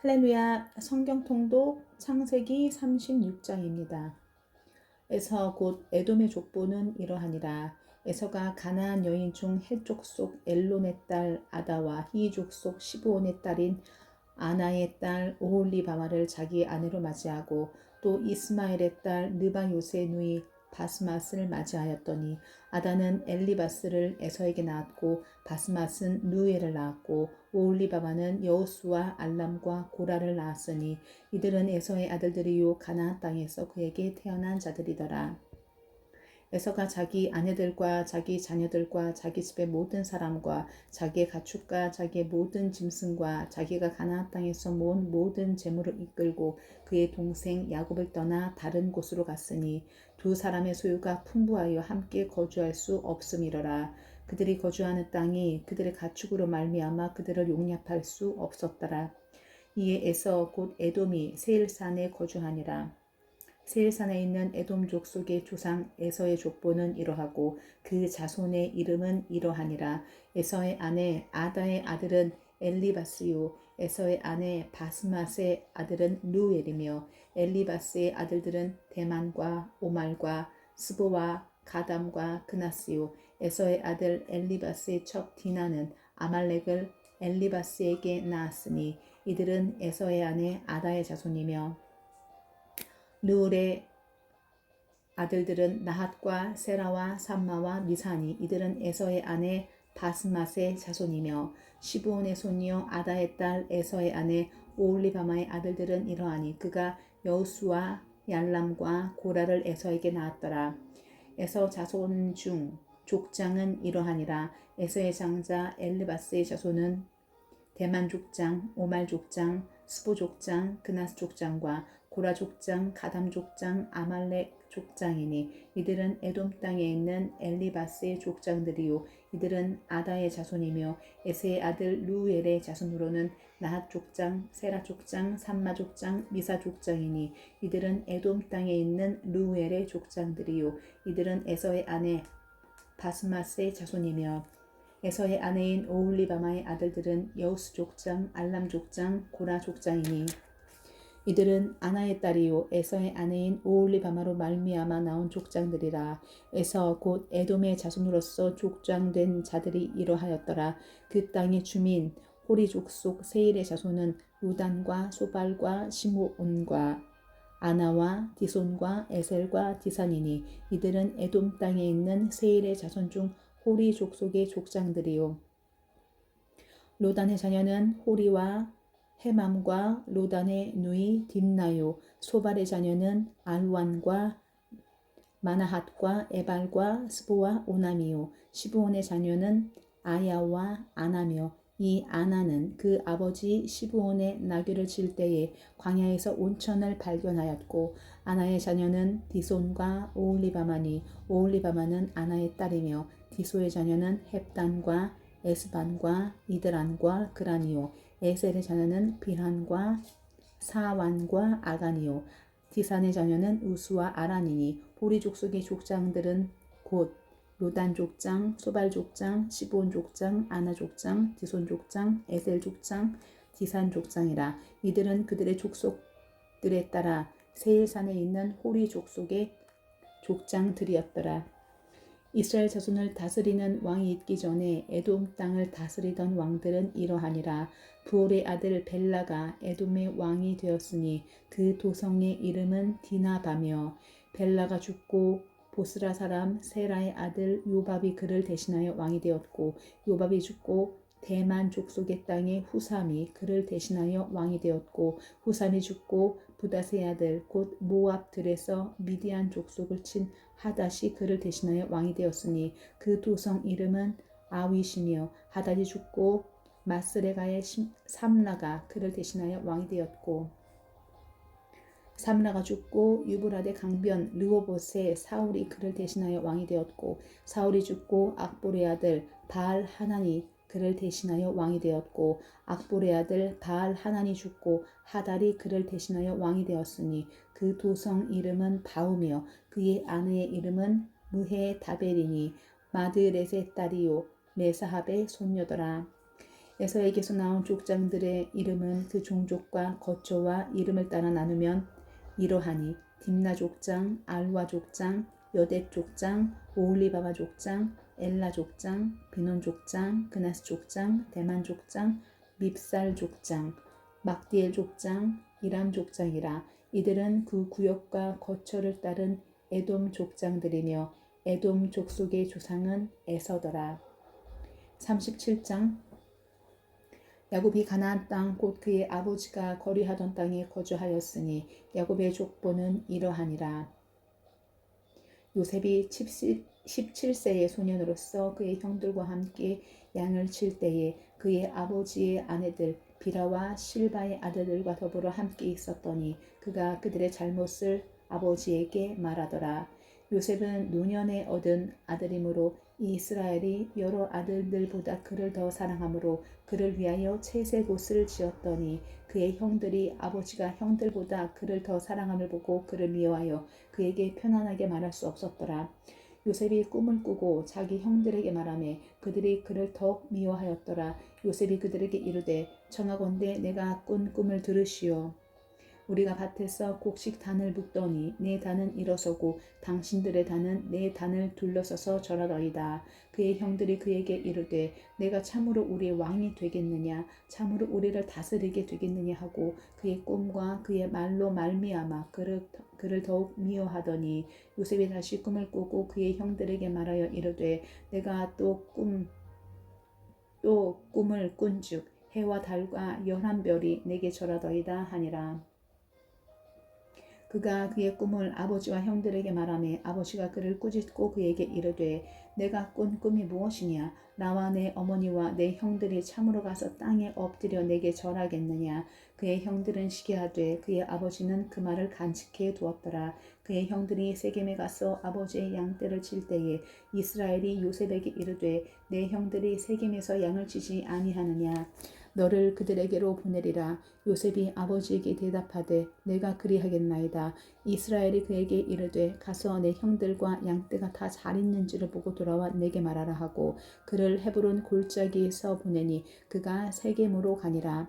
할렐루야. 성경 통독 창세기 36장입니다. 에서 곧 에돔의 족보는 이러하니라. 에서가 가나안 여인 중 헷 족속 엘론의 딸 아다와 히 족속 시브온의 딸인 아나의 딸 오홀리바마를 자기 아내로 맞이하고 또 이스마엘의 딸 느바요스의 누이 바스맛을 맞이하였더니 아다는 엘리바스를 에서에게 낳았고 바스맛은 누에를 낳았고 오홀리바마는 여호수와 알람과 고라를 낳았으니 이들은 에서의 아들들이요 가나안 땅에서 그에게 태어난 자들이더라. 에서가 자기 아내들과 자기 자녀들과 자기 집의 모든 사람과 자기의 가축과 자기의 모든 짐승과 자기가 가나안 땅에서 모은 모든 재물을 이끌고 그의 동생 야곱을 떠나 다른 곳으로 갔으니 두 사람의 소유가 풍부하여 함께 거주할 수 없음이러라. 그들이 거주하는 땅이 그들의 가축으로 말미암아 그들을 용납할 수 없었더라. 이에 에서 곧 에돔이 세일산에 거주하니라. 세일산에 있는 에돔 족속의 조상 에서의 족보는 이러하고 그 자손의 이름은 이러하니라. 에서의 아내 아다의 아들은 엘리바스요 에서의 아내 바스맛의 아들은 루엘이며 엘리바스의 아들들은 대만과 오말과 스보와 가담과 그나스요 에서의 아들 엘리바스의 첩 디나는 아말렉을 엘리바스에게 낳았으니 이들은 에서의 아내 아다의 자손이며 르울의 아들들은 나핫과 세라와 삼마와 미사니 이들은 에서의 아내 바스맛의 자손이며 시브온의 손이요 아다의 딸 에서의 아내 오홀리바마의 아들들은 이러하니 그가 여우수와 얄람과 고라를 에서에게 낳았더라. 에서 자손 중 족장은 이러하니라. 에서의 장자 엘르바스의 자손은 대만 족장, 오말 족장, 스보 족장, 그나스 족장과 고라 족장, 가담 족장, 아말렉 족장이니 이들은 에돔 땅에 있는 엘리바스의 족장들이요 이들은 아다의 자손이며 에세의 아들 루엘의 자손으로는 나핫 족장, 세라 족장, 삼마 족장, 미사 족장이니 이들은 에돔 땅에 있는 루엘의 족장들이요 이들은 에서의 아내 바스마스의 자손이며 에서의 아내인 오홀리바마의 아들들은 여우스 족장, 알람 족장, 고라 족장이니 이들은 아나의 딸이요 에서의 아내인 오홀리바마로 말미암아 나온 족장들이라. 에서 곧 에돔의 자손으로서 족장된 자들이 이러하였더라. 그 땅의 주민 호리 족속 세일의 자손은 루단과 소발과 시므온과 아나와 디손과 에셀과 디산이니 이들은 에돔 땅에 있는 세일의 자손 중 호리 족속의 족장들이요 로단의 자녀는 호리와 헤맘과 로단의 누이 딥나요 소발의 자녀는 알완과 마나핫과 에발과 스보와 오남이요 시브온의 자녀는 아야와 아나며 이 아나는 그 아버지 시브온의 나귀를 칠 때에 광야에서 온천을 발견하였고 아나의 자녀는 디손과 오홀리바마니 오홀리바마는 아나의 딸이며 디소의 자녀는 헵단과 에스반과 이드란과 그라니요 에셀의 자녀는 빌한과 사완과 아가니요 디산의 자녀는 우수와 아란이니 보리 족속의 족장들은 곧 로단 족장, 소발 족장, 시브온 족장, 아나 족장, 디손 족장, 에셀 족장, 디산 족장이라. 이들은 그들의 족속들에 따라 세일산에 있는 호리 족속의 족장들이었더라. 이스라엘 자손을 다스리는 왕이 있기 전에 에돔 땅을 다스리던 왕들은 이러하니라. 부올의 아들 벨라가 에돔의 왕이 되었으니 그 도성의 이름은 디나바며 벨라가 죽고 보스라 사람 세라의 아들 요밥이 그를 대신하여 왕이 되었고 요밥이 죽고 대만 족속의 땅의 후삼이 그를 대신하여 왕이 되었고 후삼이 죽고 부다스의 아들 곧 모압들에서 미디안 족속을 친 하닷이 그를 대신하여 왕이 되었으니 그 도성 이름은 아윗이며 하닷이 죽고 마스레가의 삼라가 그를 대신하여 왕이 되었고 삼라가 죽고 유브라데 강변 르호봇의 사울이 그를 대신하여 왕이 되었고 사울이 죽고 악볼의 아들 바알 하난이 그를 대신하여 왕이 되었고 악볼의 아들 바알 하난이 죽고 하달이 그를 대신하여 왕이 되었으니 그 도성 이름은 바우며 그의 아내의 이름은 무헤 다벨이니 마드렛의 딸이요 메사합의 손녀더라. 에서에게서 나온 족장들의 이름은 그 종족과 거처와 이름을 따라 나누면 이러하니 딥나 족장, 알와 족장, 여뎃 족장, 오홀리바마 족장, 엘라 족장, 비논 족장, 그나스 족장, 대만 족장, 밉살 족장, 막디엘 족장, 이람 족장이라. 이들은 그 구역과 거처를 따른 에돔 족장들이며 에돔 족속의 조상은 에서더라. 37장. 야곱이 가나안 땅 곧 그의 아버지가 거류하던 땅에 거주하였으니 야곱의 족보는 이러하니라. 요셉이 17세의 소년으로서 그의 형들과 함께 양을 칠 때에 그의 아버지의 아내들 비라와 실바의 아들들과 더불어 함께 있었더니 그가 그들의 잘못을 아버지에게 말하더라. 요셉은 노년에 얻은 아들이므로 이스라엘이 여러 아들들보다 그를 더 사랑하므로 그를 위하여 채색옷을 지었더니 그의 형들이 아버지가 형들보다 그를 더 사랑함을 보고 그를 미워하여 그에게 편안하게 말할 수 없었더라. 요셉이 꿈을 꾸고 자기 형들에게 말하매 그들이 그를 더욱 미워하였더라. 요셉이 그들에게 이르되 청하건대 내가 꾼 꿈을 들으시오. 우리가 밭에서 곡식 단을 묶더니 내 단은 일어서고 당신들의 단은 내 단을 둘러서서 절하더이다. 그의 형들이 그에게 이르되 내가 참으로 우리의 왕이 되겠느냐 참으로 우리를 다스리게 되겠느냐 하고 그의 꿈과 그의 말로 말미암아 그를 더욱 미워하더니 요셉이 다시 꿈을 꾸고 그의 형들에게 말하여 이르되 내가 또 꿈을 꾼즉 해와 달과 11별이 내게 절하더이다 하니라. 그가 그의 꿈을 아버지와 형들에게 말하매 아버지가 그를 꾸짖고 그에게 이르되 내가 꾼 꿈이 무엇이냐 나와 내 어머니와 내 형들이 참으로 가서 땅에 엎드려 내게 절하겠느냐. 그의 형들은 시기하되 그의 아버지는 그 말을 간직해 두었더라. 그의 형들이 세겜에 가서 아버지의 양떼를 칠 때에 이스라엘이 요셉에게 이르되 내 형들이 세겜에서 양을 치지 아니하느냐 너를 그들에게로 보내리라. 요셉이 아버지에게 대답하되 내가 그리하겠나이다. 이스라엘이 그에게 이르되 가서 내 형들과 양떼가 다 잘 있는지를 보고 돌아와 내게 말하라 하고 그를 헤브론 골짜기에서 보내니 그가 세겜으로 가니라.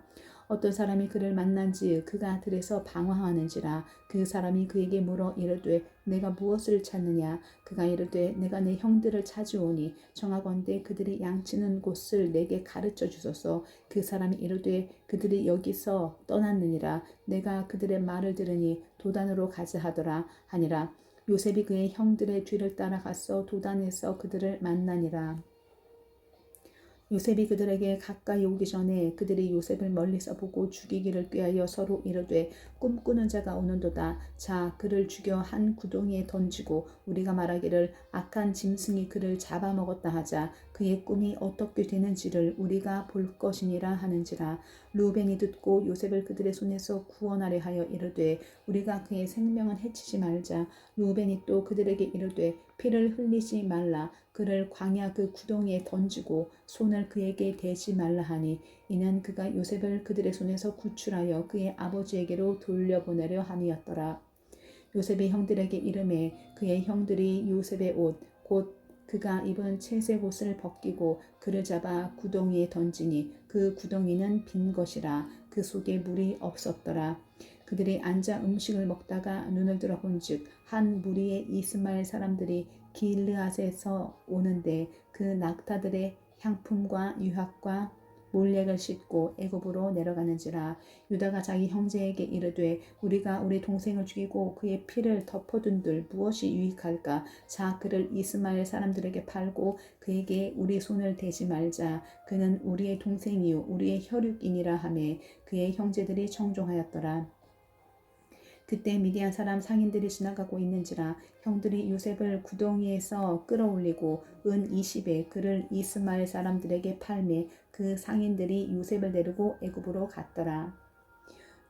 어떤 사람이 그를 만난지 그가 들에서 방황하는지라. 그 사람이 그에게 물어 이르되 내가 무엇을 찾느냐. 그가 이르되 내가 내 형들을 찾으오니 청하건대 그들이 양치는 곳을 내게 가르쳐 주소서. 그 사람이 이르되 그들이 여기서 떠났느니라. 내가 그들의 말을 들으니 도단으로 가자 하더라 하니라. 요셉이 그의 형들의 뒤를 따라가서 도단에서 그들을 만나니라. 요셉이 그들에게 가까이 오기 전에 그들이 요셉을 멀리서 보고 죽이기를 꾀하여 서로 이르되 꿈꾸는 자가 오는도다. 자 그를 죽여 한 구덩이에 던지고 우리가 말하기를 악한 짐승이 그를 잡아먹었다 하자. 그의 꿈이 어떻게 되는지를 우리가 볼 것이니라 하는지라. 루벤이 듣고 요셉을 그들의 손에서 구원하려 하여 이르되 우리가 그의 생명은 해치지 말자. 루벤이 또 그들에게 이르되 피를 흘리지 말라. 그를 광야 그 구덩이에 던지고 손을 그에게 대지 말라 하니 이는 그가 요셉을 그들의 손에서 구출하여 그의 아버지에게로 돌려보내려 함이었더라. 요셉이 형들에게 이르매 그의 형들이 요셉의 옷 곧 그가 입은 채색 옷을 벗기고 그를 잡아 구덩이에 던지니 그 구덩이는 빈 것이라. 그 속에 물이 없었더라. 그들이 앉아 음식을 먹다가 눈을 들어 본즉 한 무리의 이스마엘 사람들이 길르앗에서 오는데 그 낙타들의 향품과 유학과 몰렉을 싣고 애굽으로 내려가는지라. 유다가 자기 형제에게 이르되 우리가 우리 동생을 죽이고 그의 피를 덮어둔들 무엇이 유익할까. 자 그를 이스마엘 사람들에게 팔고 그에게 우리 손을 대지 말자. 그는 우리의 동생이요 우리의 혈육이니라 하매 그의 형제들이 청종하였더라. 그때 미디안 사람 상인들이 지나가고 있는지라. 형들이 요셉을 구덩이에서 끌어올리고 은 20에 그를 이스마엘 사람들에게 팔매 그 상인들이 요셉을 데리고 애굽으로 갔더라.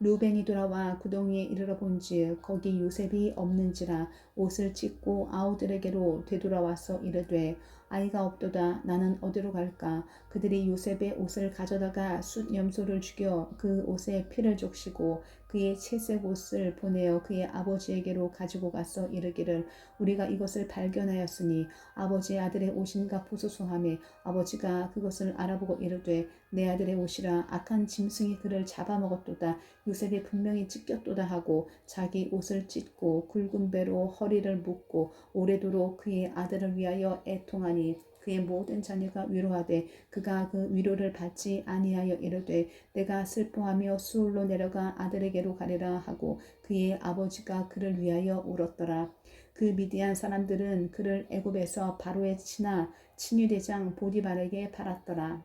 루벤이 돌아와 구덩이에 이르러 본즉 거기 요셉이 없는지라. 옷을 찢고 아우들에게로 되돌아와서 이르되 아이가 없도다. 나는 어디로 갈까? 그들이 요셉의 옷을 가져다가 숫 염소를 죽여 그 옷에 피를 적시고 그의 채색 옷을 보내어 그의 아버지에게로 가지고 가서 이르기를 우리가 이것을 발견하였으니 아버지의 아들의 옷인가 보소서하며 아버지가 그것을 알아보고 이르되 내 아들의 옷이라 악한 짐승이 그를 잡아먹었도다. 요셉이 분명히 찢겼도다 하고 자기 옷을 찢고 굵은 배로 허리를 묶고 오래도록 그의 아들을 위하여 애통하니 그의 모든 자녀가 위로하되 그가 그 위로를 받지 아니하여 이르되 내가 슬퍼하며 수울로 내려가 아들에게로 가리라 하고 그의 아버지가 그를 위하여 울었더라. 그 미디안 사람들은 그를 애굽에서 바로의 친하 친위대장 보디발에게 팔았더라.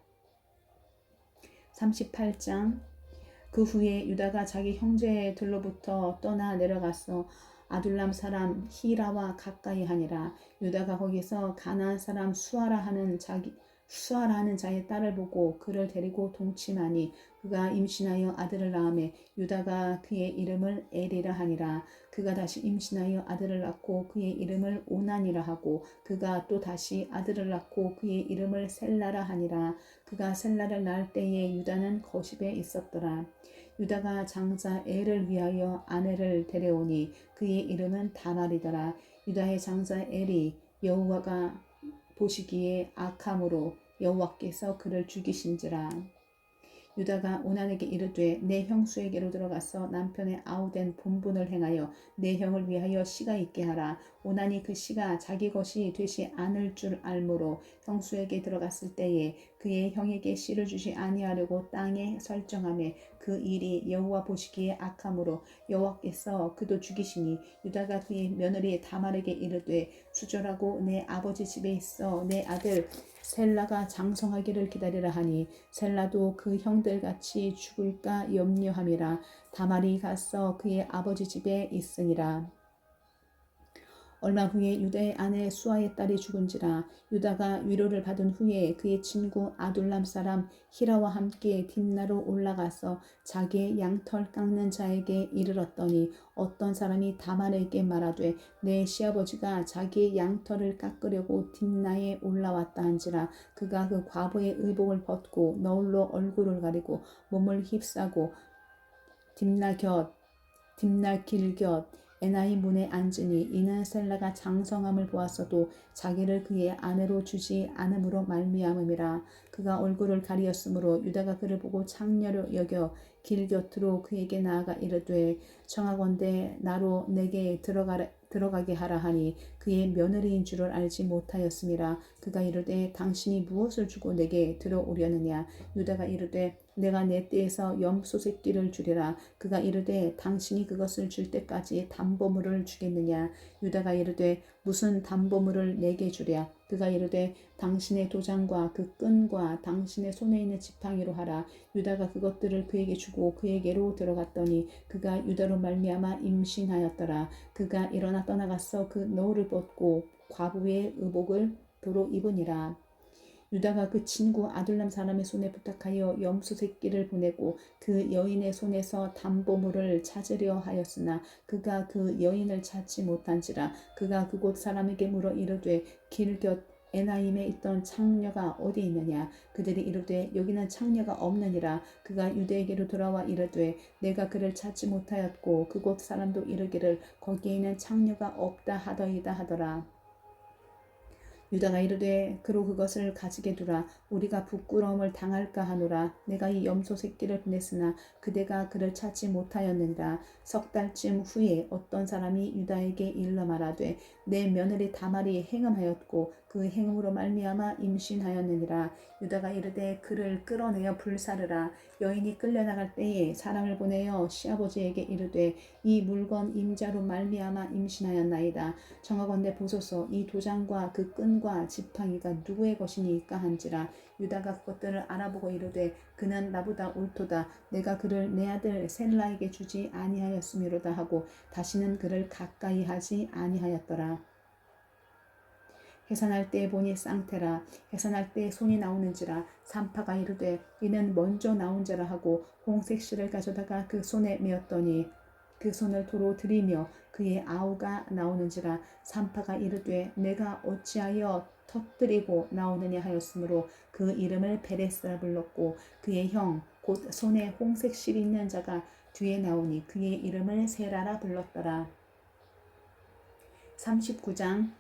38장. 그 후에 유다가 자기 형제들로부터 떠나 내려가서 아둘람 사람 히라와 가까이 하니라. 유다가 거기서 가나안 사람 수아라 하는 자의 딸을 보고 그를 데리고 동침하니 그가 임신하여 아들을 낳으매 유다가 그의 이름을 에리라 하니라. 그가 다시 임신하여 아들을 낳고 그의 이름을 오난이라 하고 그가 또 다시 아들을 낳고 그의 이름을 셀라라 하니라. 그가 셀라를 낳을 때에 유다는 거십에 있었더라. 유다가 장자 엘을 위하여 아내를 데려오니 그의 이름은 다말이더라. 유다의 장자 엘이 여호와가 보시기에 악함으로 여호와께서 그를 죽이신지라. 유다가 오난에게 이르되 내 형수에게로 들어가서 남편의 아우된 본분을 행하여 내 형을 위하여 씨가 있게 하라. 오난이 그 씨가 자기 것이 되지 않을 줄 알므로 형수에게 들어갔을 때에 그의 형에게 씨를 주지 아니하려고 땅에 설정하매 그 일이 여호와 보시기에 악함으로 여호와께서 그도 죽이시니 유다가 그의 며느리 다말에게 이르되 수절하고 내 아버지 집에 있어 내 아들 셀라가 장성하기를 기다리라 하니 셀라도 그 형들같이 죽을까 염려함이라. 다말이 가서 그의 아버지 집에 있으니라. 얼마 후에 유다의 아내 수아의 딸이 죽은지라. 유다가 위로를 받은 후에 그의 친구 아둘람 사람 히라와 함께 딥나로 올라가서 자기의 양털 깎는 자에게 이르렀더니 어떤 사람이 다말에게 말하되 내 시아버지가 자기의 양털을 깎으려고 딥나에 올라왔다 한지라. 그가 그 과부의 의복을 벗고 너울로 얼굴을 가리고 몸을 휩싸고 딥나 길 곁 에나이 문에 앉으니 이는 셀라가 장성함을 보았어도 자기를 그의 아내로 주지 않음으로 말미암음이라. 그가 얼굴을 가리었으므로 유다가 그를 보고 창녀로 여겨 길 곁으로 그에게 나아가 이르되 청하건대 나로 내게 들어가게 하라 하니 그의 며느리인 줄을 알지 못하였음이라. 그가 이르되 당신이 무엇을 주고 내게 들어오려느냐. 유다가 이르되 내가 내 떼에서 염소 새끼를 주리라. 그가 이르되 당신이 그것을 줄 때까지 담보물을 주겠느냐. 유다가 이르되 무슨 담보물을 내게 주랴. 그가 이르되 당신의 도장과 그 끈과 당신의 손에 있는 지팡이로 하라. 유다가 그것들을 그에게 주고 그에게로 들어갔더니 그가 유다로 말미암아 임신하였더라. 그가 일어나 떠나가서 그 너울을 벗고 과부의 의복을 도로 입으니라. 유다가 그 친구 아둘람 사람의 손에 부탁하여 염소 새끼를 보내고 그 여인의 손에서 담보물을 찾으려 하였으나 그가 그 여인을 찾지 못한지라. 그가 그곳 사람에게 물어 이르되 길 곁 에나임에 있던 창녀가 어디 있느냐. 그들이 이르되 여기는 창녀가 없느니라. 그가 유대에게로 돌아와 이르되 내가 그를 찾지 못하였고 그곳 사람도 이르기를 거기에는 창녀가 없다 하더이다 하더라. 유다가 이르되 그로 그것을 가지게 두라. 우리가 부끄러움을 당할까 하노라. 내가 이 염소 새끼를 보냈으나 그대가 그를 찾지 못하였느니라. 석 달쯤 후에 어떤 사람이 유다에게 일러 말하되 내 며느리 다말이 행음하였고 그 행음으로 말미암아 임신하였느니라. 유다가 이르되 그를 끌어내어 불사르라. 여인이 끌려나갈 때에 사람을 보내어 시아버지에게 이르되 이 물건 임자로 말미암아 임신하였나이다. 청하건대 보소서 이 도장과 그 끈과 지팡이가 누구의 것이니까 한지라. 유다가 그것들을 알아보고 이르되 그는 나보다 옳도다. 내가 그를 내 아들 셀라에게 주지 아니하였음이로다 하고 다시는 그를 가까이 하지 아니하였더라. 해산할 때 보니 쌍태라. 해산할 때 손이 나오는지라. 산파가 이르되 이는 먼저 나온 자라 하고 홍색 실을 가져다가 그 손에 메었더니 그 손을 도로 들이며 그의 아우가 나오는지라. 산파가 이르되 내가 어찌하여 터뜨리고 나오느냐 하였으므로 그 이름을 베레스라 불렀고 그의 형 곧 손에 홍색 실이 있는 자가 뒤에 나오니 그의 이름을 세라라 불렀더라. 39장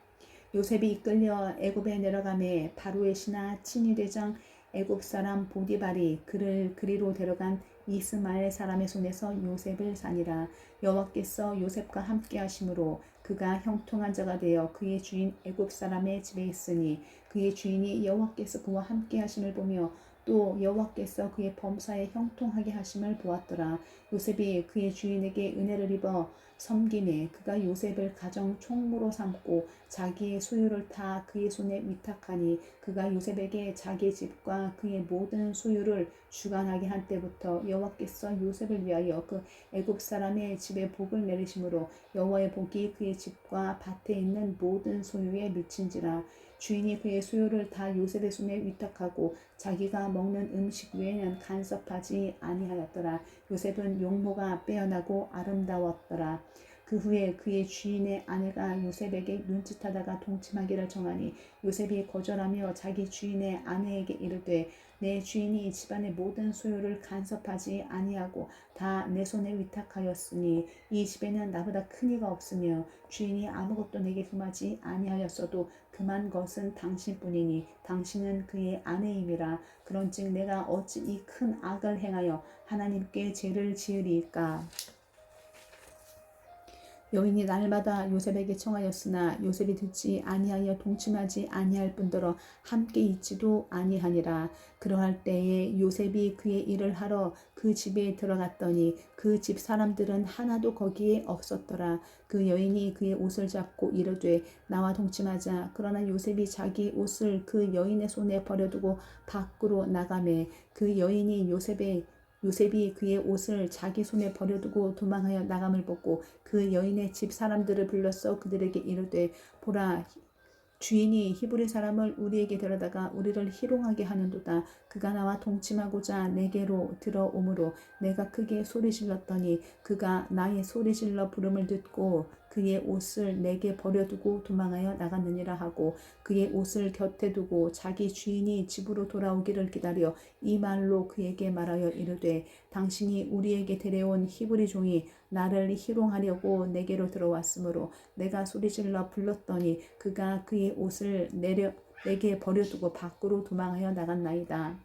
요셉이 이끌려 애굽에 내려가매 바로의 신하 친위대장 애굽 사람 보디발이 그를 그리로 데려간 이스마엘 사람의 손에서 요셉을 사니라. 여호와께서 요셉과 함께 하심으로 그가 형통한 자가 되어 그의 주인 애굽 사람의 집에 있으니 그의 주인이 여호와께서 그와 함께 하심을 보며 또 여호와께서 그의 범사에 형통하게 하심을 보았더라. 요셉이 그의 주인에게 은혜를 입어 섬김에 그가 요셉을 가정 총무로 삼고 자기의 소유를 다 그의 손에 위탁하니 그가 요셉에게 자기의 집과 그의 모든 소유를 주관하게 한 때부터 여호와께서 요셉을 위하여 그 애굽 사람의 집에 복을 내리심으로 여호와의 복이 그의 집과 밭에 있는 모든 소유에 미친지라. 주인이 그의 소유를 다 요셉의 손에 위탁하고 자기가 먹는 음식 외에는 간섭하지 아니하였더라. 요셉은 용모가 빼어나고 아름다웠더라. 그 후에 그의 주인의 아내가 요셉에게 눈짓하다가 동침하기를 정하니 요셉이 거절하며 자기 주인의 아내에게 이르되 내 주인이 집안의 모든 소유를 간섭하지 아니하고 다 내 손에 위탁하였으니 이 집에는 나보다 큰 이가 없으며 주인이 아무것도 내게 금하지 아니하였어도 금한 것은 당신뿐이니 당신은 그의 아내임이라. 그런즉 내가 어찌 이 큰 악을 행하여 하나님께 죄를 지으리이까. 여인이 날마다 요셉에게 청하였으나 요셉이 듣지 아니하여 동침하지 아니할 뿐더러 함께 있지도 아니하니라. 그러할 때에 요셉이 그의 일을 하러 그 집에 들어갔더니 그 집 사람들은 하나도 거기에 없었더라. 그 여인이 그의 옷을 잡고 이르되 나와 동침하자. 그러나 요셉이 자기 옷을 그 여인의 손에 버려두고 밖으로 나가매 그 여인이 요셉이 그의 옷을 자기 손에 버려두고 도망하여 나감을 보고 그 여인의 집 사람들을 불러서 그들에게 이르되 보라 주인이 히브리 사람을 우리에게 데려다가 우리를 희롱하게 하는도다. 그가 나와 동침하고자 내게로 들어오므로 내가 크게 소리질렀더니 그가 나의 소리질러 부름을 듣고 그의 옷을 내게 버려두고 도망하여 나갔느니라 하고 그의 옷을 곁에 두고 자기 주인이 집으로 돌아오기를 기다려 이 말로 그에게 말하여 이르되 당신이 우리에게 데려온 히브리 종이 나를 희롱하려고 내게로 들어왔으므로 내가 소리질러 불렀더니 그가 그의 옷을 내게 버려두고 밖으로 도망하여 나갔나이다.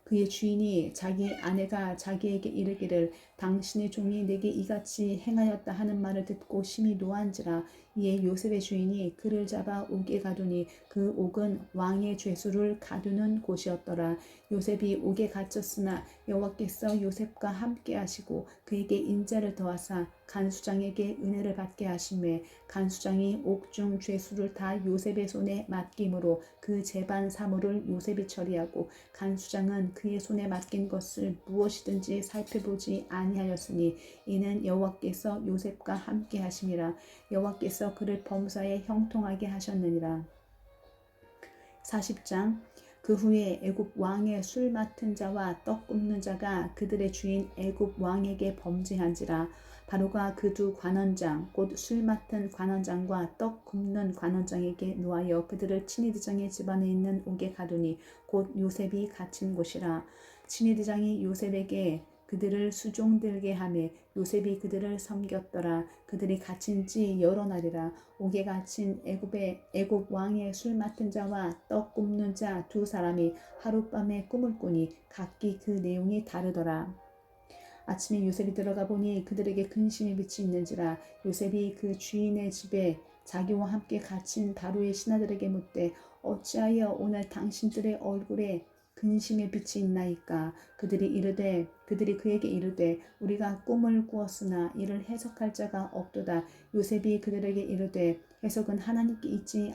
그의 주인이 자기 아내가 자기에게 이르기를 당신의 종이 내게 이같이 행하였다 하는 말을 듣고 심히 노한지라. 이에 요셉의 주인이 그를 잡아 옥에 가두니 그 옥은 왕의 죄수를 가두는 곳이었더라. 요셉이 옥에 갇혔으나 여호와께서 요셉과 함께 하시고 그에게 인자를 더하사 간수장에게 은혜를 받게 하심에 간수장이 옥중 죄수를 다 요셉의 손에 맡김으로 그 재반 사물을 요셉이 처리하고 간수장은 그의 손에 맡긴 것을 무엇이든지 살펴보지 아니하였으니 이는 여호와께서 요셉과 함께 하심이라. 여호와께서 그를 범사에 형통하게 하셨느니라. 40장 그 후에 애굽 왕의 술 맡은 자와 떡 굽는 자가 그들의 주인 애굽 왕에게 범죄한지라. 바로가 그 두 관원장 곧 술 맡은 관원장과 떡 굽는 관원장에게 노하여 그들을 친위대장의 집안에 있는 옥에 가두니 곧 요셉이 갇힌 곳이라. 친위대장이 요셉에게 그들을 수종들게 하매 요셉이 그들을 섬겼더라. 그들이 갇힌 지 여러 날이라. 옥에 갇힌 애굽 왕의 술 맡은 자와 떡 굽는 자 두 사람이 하룻밤에 꿈을 꾸니 각기 그 내용이 다르더라. 아침에 요셉이 들어가 보니 그들에게 근심의 빛이 있는지라. 요셉이 그 주인의 집에 자기와 함께 갇힌 바로의 신하들에게 묻되 어찌하여 오늘 당신들의 얼굴에 근심의 빛이 있나이까. 그들이 그에게 이르되 우리가 꿈을 꾸었으나 이를 해석할 자가 없도다. 요셉이 그들에게 이르되 해석은 하나님께 있지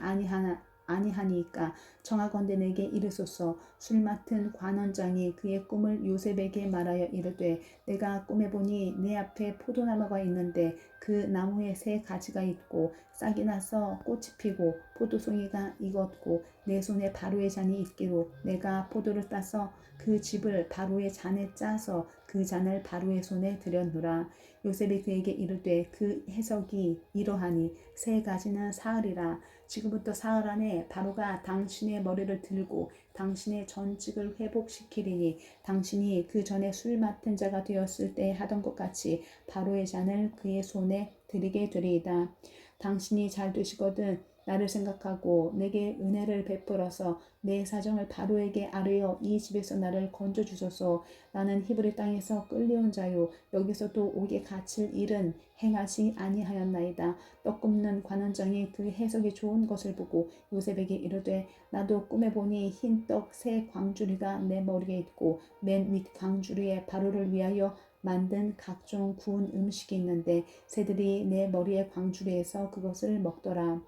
아니하니까 청하건대 내게 이르소서. 술 맡은 관원장이 그의 꿈을 요셉에게 말하여 이르되 내가 꿈에 보니 내 앞에 포도나무가 있는데 그 나무에 새 가지가 있고 싹이 나서 꽃이 피고 포도송이가 익었고 내 손에 바로의 잔이 있기로 내가 포도를 따서 그 즙을 바로의 잔에 짜서 그 잔을 바로의 손에 들였노라. 요셉이 그에게 이르되 그 해석이 이러하니 세 가지는 사흘이라. 지금부터 사흘 안에 바로가 당신의 머리를 들고 당신의 전직을 회복시키리니 당신이 그 전에 술 맡은 자가 되었을 때 하던 것 같이 바로의 잔을 그의 손에 드리게 되리이다. 당신이 잘 되시거든 나를 생각하고 내게 은혜를 베풀어서 내 사정을 바로에게 아뢰어 이 집에서 나를 건져 주소서. 나는 히브리 땅에서 끌려온 자요 여기서도 옥에 갇힐 일은 행하지 아니하였나이다. 떡 굽는 관원장이 그 해석이 좋은 것을 보고 요셉에게 이르되 나도 꿈에 보니 흰 떡 세 광주리가 내 머리에 있고 맨 윗 광주리에 바로를 위하여 만든 각종 구운 음식이 있는데 새들이 내 머리의 광주리에서 그것을 먹더라.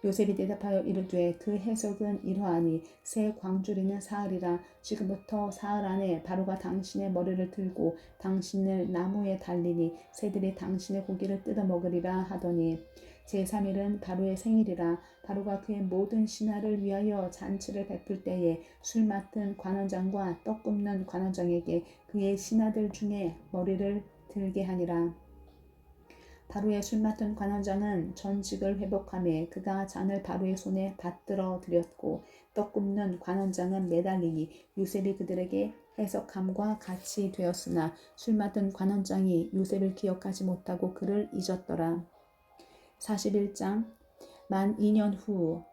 요셉이 대답하여 이르되 그 해석은 이러하니 새 광주리는 사흘이라. 지금부터 사흘 안에 바로가 당신의 머리를 들고 당신을 나무에 달리니 새들이 당신의 고기를 뜯어 먹으리라 하더니 제3일은 바로의 생일이라. 바로가 그의 모든 신하를 위하여 잔치를 베풀 때에 술 맡은 관원장과 떡 굽는 관원장에게 그의 신하들 중에 머리를 들게 하니라. 바로의 술 맡은 관원장은 전직을 회복하며 그가 잔을 바로의 손에 받들어 드렸고 떡 굽는 관원장은 매달리니 요셉이 그들에게 해석함과 같이 되었으나 술 맡은 관원장이 요셉을 기억하지 못하고 그를 잊었더라. 41장 만 2년 후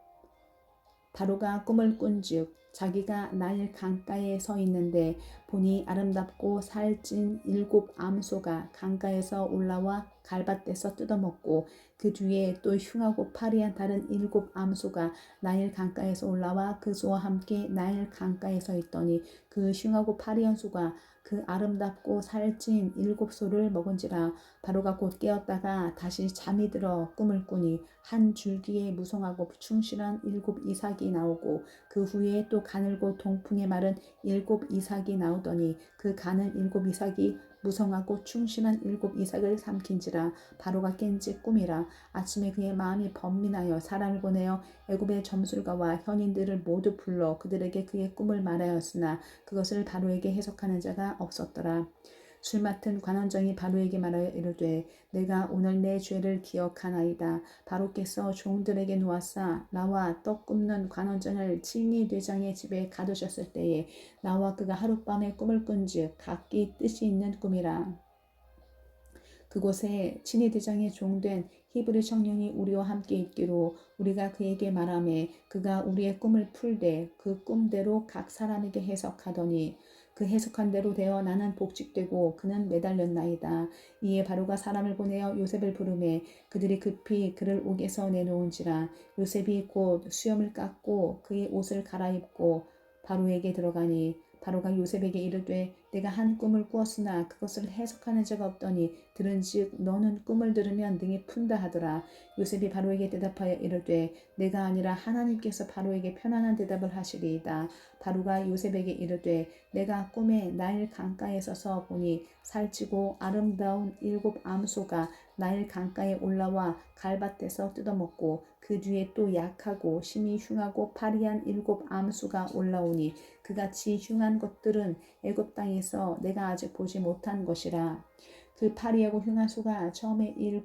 바로가 꿈을 꾼즉 자기가 나일 강가에 서 있는데 보니 아름답고 살찐 7 암소가 강가에서 올라와 갈밭에서 뜯어먹고 그 뒤에 또 흉하고 파리한 다른 7 암소가 나일 강가에서 올라와 그 소와 함께 나일 강가에 서 있더니 그 흉하고 파리한 소가 그 아름답고 살찐 7 소를 먹은지라. 바로가 곧 깨었다가 다시 잠이 들어 꿈을 꾸니 한 줄기에 무성하고 충실한 7 이삭이 나오고 그 후에 또 가늘고 동풍에 마른 7 이삭이 나오더니 그 가는 7 이삭이 무성하고 충실한 7 이삭을 삼킨지라. 바로가 깬지 꿈이라. 아침에 그의 마음이 번민하여 사람을 보내어 애굽의 점술가와 현인들을 모두 불러 그들에게 그의 꿈을 말하였으나 그것을 바로에게 해석하는 자가 없었더라. 술 맡은 관원장이 바로에게 말하여 이르되 내가 오늘 내 죄를 기억하나이다. 바로께서 종들에게 놓았사 나와 떡 굽는 관원장을 친위 대장의 집에 가두셨을 때에 나와 그가 하룻밤에 꿈을 꾼즉 각기 뜻이 있는 꿈이라. 그곳에 친위 대장의 종된 히브리 청년이 우리와 함께 있기로 우리가 그에게 말하매 그가 우리의 꿈을 풀되 그 꿈대로 각 사람에게 해석하더니 그 해석한 대로 되어 나는 복직되고 그는 매달렸나이다. 이에 바로가 사람을 보내어 요셉을 부르매 그들이 급히 그를 옥에서 내놓은지라. 요셉이 곧 수염을 깎고 그의 옷을 갈아입고 바로에게 들어가니 바로가 요셉에게 이르되 내가 한 꿈을 꾸었으나 그것을 해석하는 자가 없더니 들은즉 너는 꿈을 들으면 능히 푼다 하더라. 요셉이 바로에게 대답하여 이르되 내가 아니라 하나님께서 바로에게 편안한 대답을 하시리이다. 바로가 요셉에게 이르되 내가 꿈에 나일 강가에 서서 보니 살찌고 아름다운 7 암소가 나일 강가에 올라와 갈밭에서 뜯어먹고 그 뒤에 또 약하고 심히 흉하고 파리한 7 암소가 올라오니 그같이 흉한 것들은 애굽 땅에서 내가 아직 보지 못한 것이라. 그 파리하고 흉한 소가 처음에 7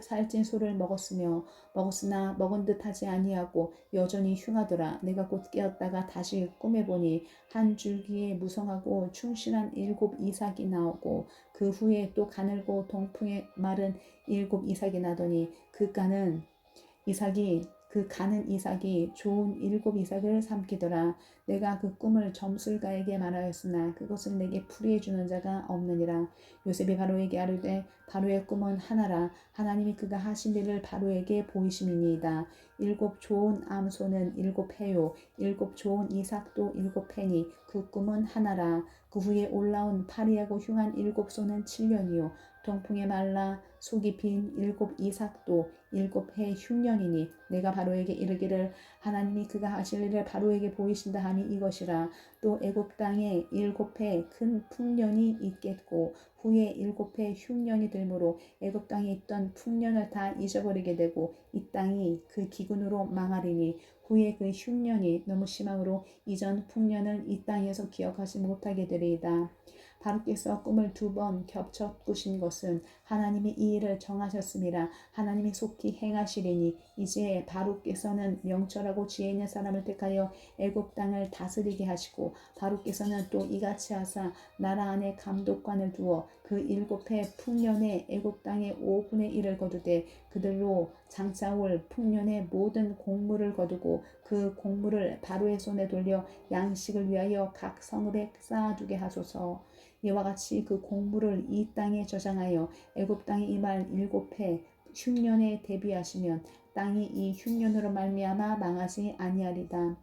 살찐 소를 먹었으나 먹은 듯 하지 아니하고 여전히 흉하더라. 내가 곧 깨었다가 다시 꿈에 보니 한 줄기에 무성하고 충실한 7 이삭이 나오고 그 후에 또 가늘고 동풍에 마른 7 이삭이 나더니 그 가는 이삭이 좋은 7 이삭을 삼키더라. 내가 그 꿈을 점술가에게 말하였으나 그것을 내게 풀이해 주는 자가 없느니라. 요셉이 바로에게 아뢰되 바로의 꿈은 하나라. 하나님이 그가 하신 일을 바로에게 보이심이니이다. 7 좋은 암소는 7 해요 7 좋은 이삭도 7 해니 그 꿈은 하나라. 그 후에 올라온 파리하고 흉한 7 소는 7년이요 동풍에 말라 속이 빈 7 이삭도 7해 흉년이니 내가 바로에게 이르기를 하나님이 그가 하실 일을 바로에게 보이신다 하니 이것이라. 또 애굽 땅에 7해 큰 풍년이 있겠고 후에 7해 흉년이 들므로 애굽 땅에 있던 풍년을 다 잊어버리게 되고 이 땅이 그 기근으로 망하리니 후에 그 흉년이 너무 심함으로 이전 풍년을 이 땅에서 기억하지 못하게 되리이다. 바로께서 꿈을 2번 겹쳐 꾸신 것은 하나님이 이 일을 정하셨음이라. 하나님이 속히 행하시리니 이제 바로께서는 명철하고 지혜 있는 사람을 택하여 애굽 땅을 다스리게 하시고, 바로께서는 또 이같이 하사 나라 안에 감독관을 두어 그 7해 풍년에 애굽 땅의 5분의 1을 거두되 그들로 장차올 풍년의 모든 곡물을 거두고 그 곡물을 바로의 손에 돌려 양식을 위하여 각 성읍에 쌓아두게 하소서. 이와 같이 그 곡물을 이 땅에 저장하여 애굽 땅에 임할 7해 흉년에 대비하시면 땅이 이 흉년으로 말미암아 망하지 아니하리다.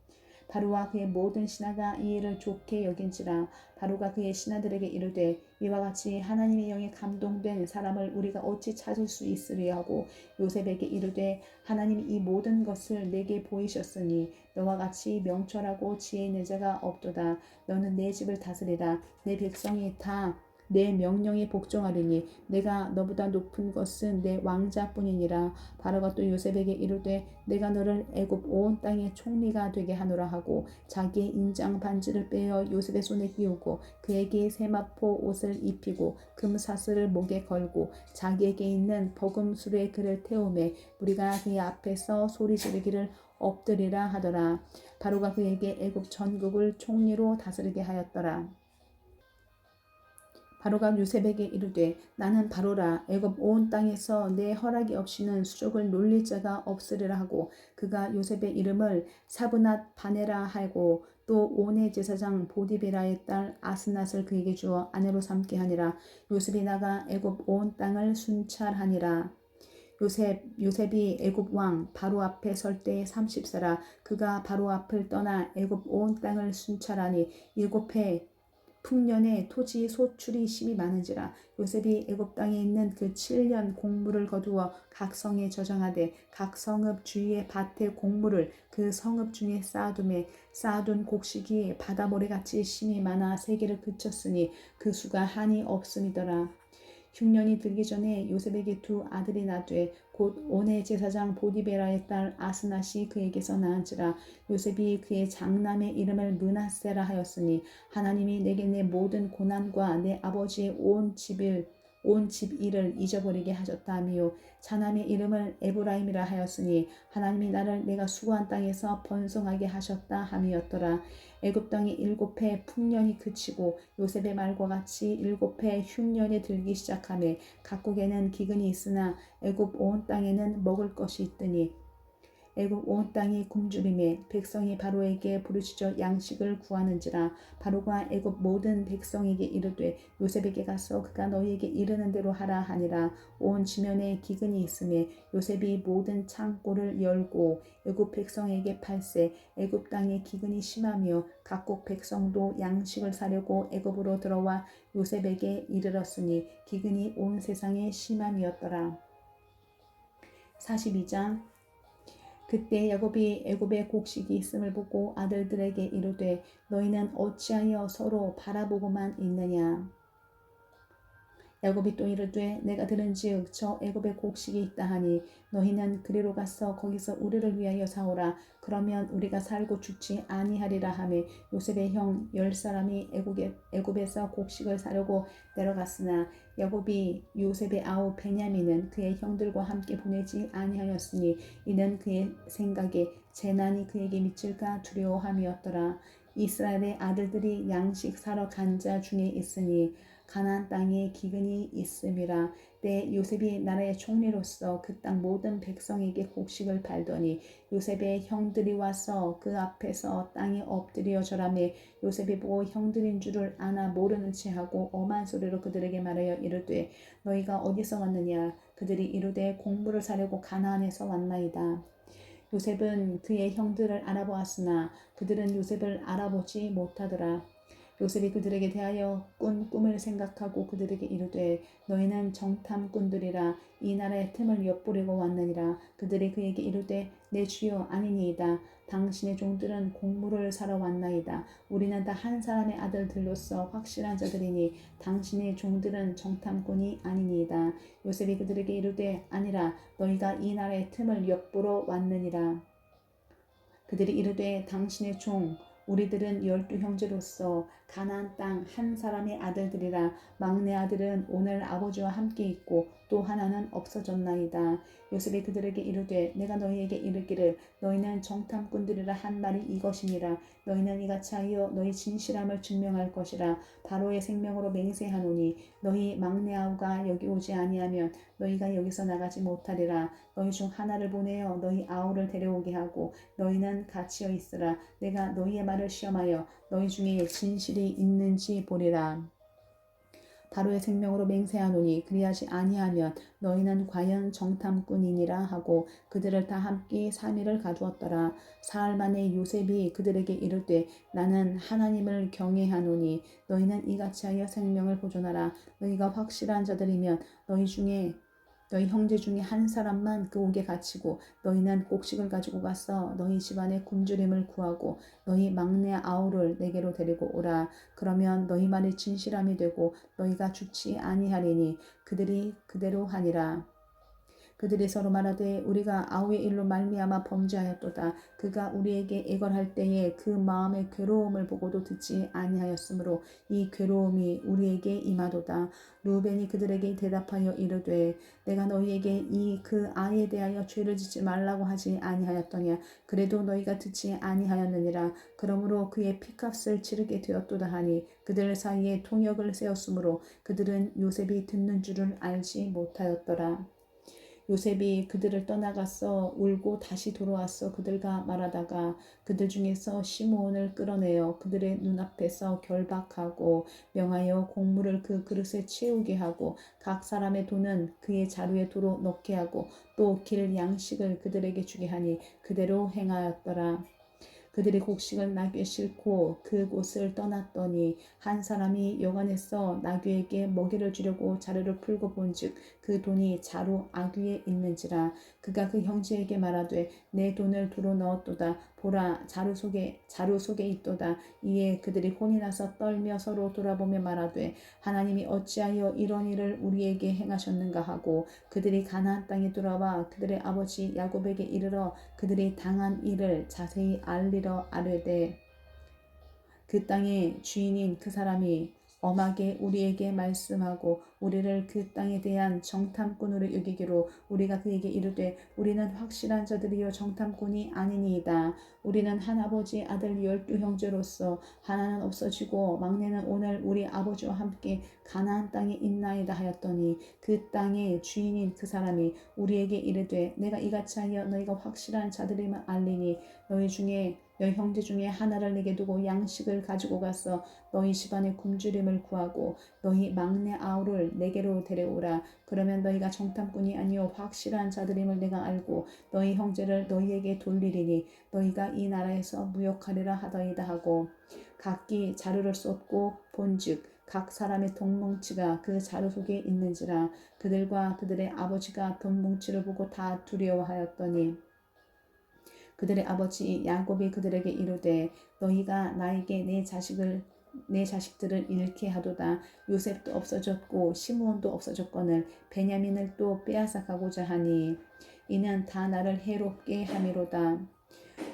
바로와 그의 모든 신하가 이 일을 좋게 여긴지라. 바로가 그의 신하들에게 이르되 이와 같이 하나님의 영에 감동된 사람을 우리가 어찌 찾을 수 있으리요 하고 요셉에게 이르되 하나님이 이 모든 것을 내게 보이셨으니 너와 같이 명철하고 지혜 있는 자가 없도다. 너는 내 집을 다스리라. 내 백성이 다 내 명령에 복종하리니 내가 너보다 높은 것은 내 왕자뿐이니라. 바로가 또 요셉에게 이르되 내가 너를 애굽 온 땅의 총리가 되게 하노라 하고 자기의 인장 반지를 빼어 요셉의 손에 끼우고 그에게 세마포 옷을 입히고 금사슬을 목에 걸고 자기에게 있는 버금술의 그를 태우매 우리가 그의 앞에서 소리 지르기를 엎드리라 하더라. 바로가 그에게 애굽 전국을 총리로 다스리게 하였더라. 바로가 요셉에게 이르되 나는 바로라. 애굽 온 땅에서 내 허락이 없이는 수족을 놀릴 자가 없으리라 하고 그가 요셉의 이름을 사브낫 바네라 하고 또 온의 제사장 보디베라의 딸 아스낫을 그에게 주어 아내로 삼게 하니라. 요셉이 나가 애굽 온 땅을 순찰하니라. 요셉이 애굽 왕 바로 앞에 설 때에 30세라. 그가 바로 앞을 떠나 애굽 온 땅을 순찰하니 7해 풍년에 토지 소출이 심히 많은지라. 요셉이 애굽 땅에 있는 그 7년 곡물을 거두어 각 성에 저장하되 각 성읍 주위의 밭의 곡물을 그 성읍 중에 쌓아두매 쌓아둔 곡식이 바다 모래같이 심히 많아 세계를 그쳤으니 그 수가 한이 없음이더라. 흉년이 들기 전에 요셉에게 2 아들이 나되 곧 온의 제사장 보디베라의 딸 아스낫이 그에게서 낳은지라. 요셉이 그의 장남의 이름을 므낫세라 하였으니 하나님이 내게 내 모든 고난과 내 아버지의 온 집 일을 잊어버리게 하셨다 하며 차남의 이름을 에브라임이라 하였으니 하나님이 나를 내가 수고한 땅에서 번성하게 하셨다 함이었더라. 애굽 땅의 7해 풍년이 그치고 요셉의 말과 같이 7해 흉년이 들기 시작하매 각국에는 기근이 있으나 애굽 온 땅에는 먹을 것이 있더니 애굽 온 땅이 굶주림에 백성이 바로에게 부르짖어 양식을 구하는지라. 바로가 애굽 모든 백성에게 이르되 요셉에게 가서 그가 너희에게 이르는 대로 하라 하니라. 온 지면에 기근이 있음에 요셉이 모든 창고를 열고 애굽 백성에게 팔세. 애굽 땅에 기근이 심하며 각국 백성도 양식을 사려고 애굽으로 들어와 요셉에게 이르렀으니 기근이 온 세상에 심함이었더라. 42장. 그때 야곱이 애굽에 곡식이 있음을 보고 아들들에게 이르되 너희는 어찌하여 서로 바라보고만 있느냐. 야곱이 또 이르되 내가 들은즉 저 애굽에 곡식이 있다 하니 너희는 그리로 가서 거기서 우리를 위하여 사오라. 그러면 우리가 살고 죽지 아니하리라 하매 요셉의 형 10사람이 애굽에서 곡식을 사려고 내려갔으나 야곱이 요셉의 아우 베냐민은 그의 형들과 함께 보내지 아니하였으니 이는 그의 생각에 재난이 그에게 미칠까 두려워함이었더라. 이스라엘의 아들들이 양식 사러 간 자 중에 있으니 가나안 땅에 기근이 있음이라. 때 요셉이 나라의 총리로서 그 땅 모든 백성에게 곡식을 팔더니 요셉의 형들이 와서 그 앞에서 땅에 엎드려 절하매 요셉이 보고 형들인 줄을 아나 모르는 채 하고 엄한 소리로 그들에게 말하여 이르되 너희가 어디서 왔느냐. 그들이 이르되 곡물을 사려고 가나안에서 왔나이다. 요셉은 그의 형들을 알아보았으나 그들은 요셉을 알아보지 못하더라. 요셉이 그들에게 대하여 꾼 꿈을 생각하고 그들에게 이르되 너희는 정탐꾼들이라. 이 나라의 틈을 엿보려고 왔느니라. 그들이 그에게 이르되 내 주여 아니니이다. 당신의 종들은 곡물을 사러 왔나이다. 우리는 다 한 사람의 아들들로서 확실한 자들이니 당신의 종들은 정탐꾼이 아니니이다. 요셉이 그들에게 이르되 아니라 너희가 이 나라의 틈을 엿보러 왔느니라. 그들이 이르되 당신의 종 우리들은 12형제로서 가나안 땅 한 사람의 아들들이라. 막내 아들은 오늘 아버지와 함께 있고 또 하나는 없어졌나이다. 요셉이 그들에게 이르되 내가 너희에게 이르기를 너희는 정탐꾼들이라 한 말이 이것이니라. 너희는 이같이 하여 너희 진실함을 증명할 것이라. 바로의 생명으로 맹세하노니 너희 막내 아우가 여기 오지 아니하면 너희가 여기서 나가지 못하리라. 너희 중 하나를 보내어 너희 아우를 데려오게 하고 너희는 갇혀 있으라. 내가 너희의 말을 시험하여 너희 중에 진실이 있는지 보리라. 바로의 생명으로 맹세하노니 그리하지 아니하면 너희는 과연 정탐꾼이니라 하고 그들을 다 함께 3일을 가두었더라. 사흘 만에 요셉이 그들에게 이르되 나는 하나님을 경외하노니 너희는 이같이 하여 생명을 보존하라. 너희가 확실한 자들이면 너희 형제 중에 한 사람만 그 옥에 갇히고 너희는 곡식을 가지고 가서 너희 집안의 굶주림을 구하고 너희 막내 아우를 내게로 데리고 오라. 그러면 너희 말이 진실함이 되고 너희가 죽지 아니하리니 그들이 그대로 하니라. 그들이 서로 말하되 우리가 아우의 일로 말미암아 범죄하였도다. 그가 우리에게 애걸할 때에 그 마음의 괴로움을 보고도 듣지 아니하였으므로 이 괴로움이 우리에게 임하도다. 루벤이 그들에게 대답하여 이르되 내가 너희에게 이 그 아이에 대하여 죄를 짓지 말라고 하지 아니하였더냐. 그래도 너희가 듣지 아니하였느니라. 그러므로 그의 피값을 치르게 되었도다 하니 그들 사이에 통역을 세웠으므로 그들은 요셉이 듣는 줄을 알지 못하였더라. 요셉이 그들을 떠나가서 울고 다시 돌아와서 그들과 말하다가 그들 중에서 시므온을 끌어내어 그들의 눈앞에서 결박하고 명하여 곡물을 그 그릇에 채우게 하고 각 사람의 돈은 그의 자루에 도로 넣게 하고 또 길 양식을 그들에게 주게 하니 그대로 행하였더라. 그들이 곡식을 나귀에 싣고 그곳을 떠났더니 한 사람이 여관에서 나귀에게 먹이를 주려고 자루를 풀고 본즉 그 돈이 자루 아귀에 있는지라. 그가 그 형제에게 말하되 내 돈을 도로 넣었도다. 보라 자루 속에 있도다. 이에 그들이 혼이 나서 떨며 서로 돌아보며 말하되 하나님이 어찌하여 이런 일을 우리에게 행하셨는가 하고 그들이 가나안 땅에 돌아와 그들의 아버지 야곱에게 이르러 그들이 당한 일을 자세히 알리러 아뢰되 그 땅의 주인인 그 사람이 엄하게 우리에게 말씀하고 우리를 그 땅에 대한 정탐꾼으로 여기기로 우리가 그에게 이르되 우리는 확실한 자들이요 정탐꾼이 아니니이다. 우리는 한 아버지 아들 12 형제로서 하나는 없어지고 막내는 오늘 우리 아버지와 함께 가나안 땅에 있나이다 하였더니 그 땅의 주인인 그 사람이 우리에게 이르되 내가 이같이 하여 너희가 확실한 자들임을 알리니 너희 형제 중에 하나를 내게 두고 양식을 가지고 가서 너희 집안의 굶주림을 구하고 너희 막내 아우를 내게로 데려오라. 그러면 너희가 정탐꾼이 아니요 확실한 자들임을 내가 알고 너희 형제를 너희에게 돌리리니 너희가 이 나라에서 무역하리라 하더이다 하고 각기 자루를 쏟고 본즉 각 사람의 돈뭉치가 그 자루 속에 있는지라. 그들과 그들의 아버지가 돈뭉치를 보고 다 두려워하였더니 그들의 아버지 야곱이 그들에게 이르되 너희가 나에게 내 자식들을 잃게 하도다. 요셉도 없어졌고 시므온도 없어졌거늘 베냐민을 또 빼앗아 가고자 하니 이는 다 나를 해롭게 함이로다.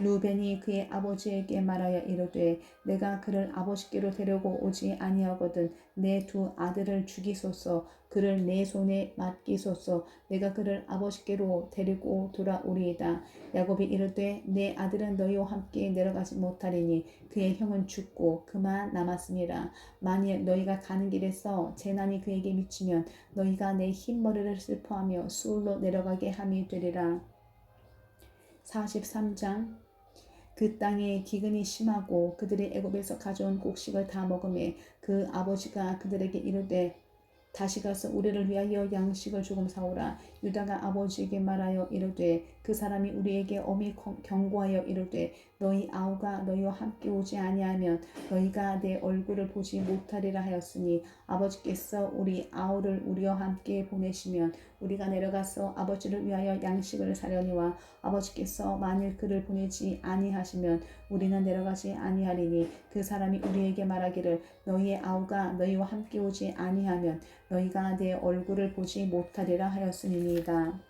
루벤이 그의 아버지에게 말하여 이르되 내가 그를 아버지께로 데려고 오지 아니하거든 내 2 아들을 죽이소서. 그를 내 손에 맡기소서. 내가 그를 아버지께로 데리고 돌아오리이다. 야곱이 이르되 내 아들은 너희와 함께 내려가지 못하리니 그의 형은 죽고 그만 남았으니라. 만일 너희가 가는 길에서 재난이 그에게 미치면 너희가 내 흰머리를 슬퍼하며 수울로 내려가게 함이 되리라. 43장. 그 땅에 기근이 심하고 그들이 애굽에서 가져온 곡식을 다 먹음에 그 아버지가 그들에게 이르되 다시 가서 우리를 위하여 양식을 조금 사오라. 유다가 아버지에게 말하여 이르되 그 사람이 우리에게 엄히 경고하여 이르되 너희 아우가 너희와 함께 오지 아니하면 너희가 내 얼굴을 보지 못하리라 하였으니 아버지께서 우리 아우를 우리와 함께 보내시면 우리가 내려가서 아버지를 위하여 양식을 사려니와 아버지께서 만일 그를 보내지 아니하시면 우리는 내려가지 아니하리니 그 사람이 우리에게 말하기를 너희의 아우가 너희와 함께 오지 아니하면 너희가 내 얼굴을 보지 못하리라 하였음이니이다.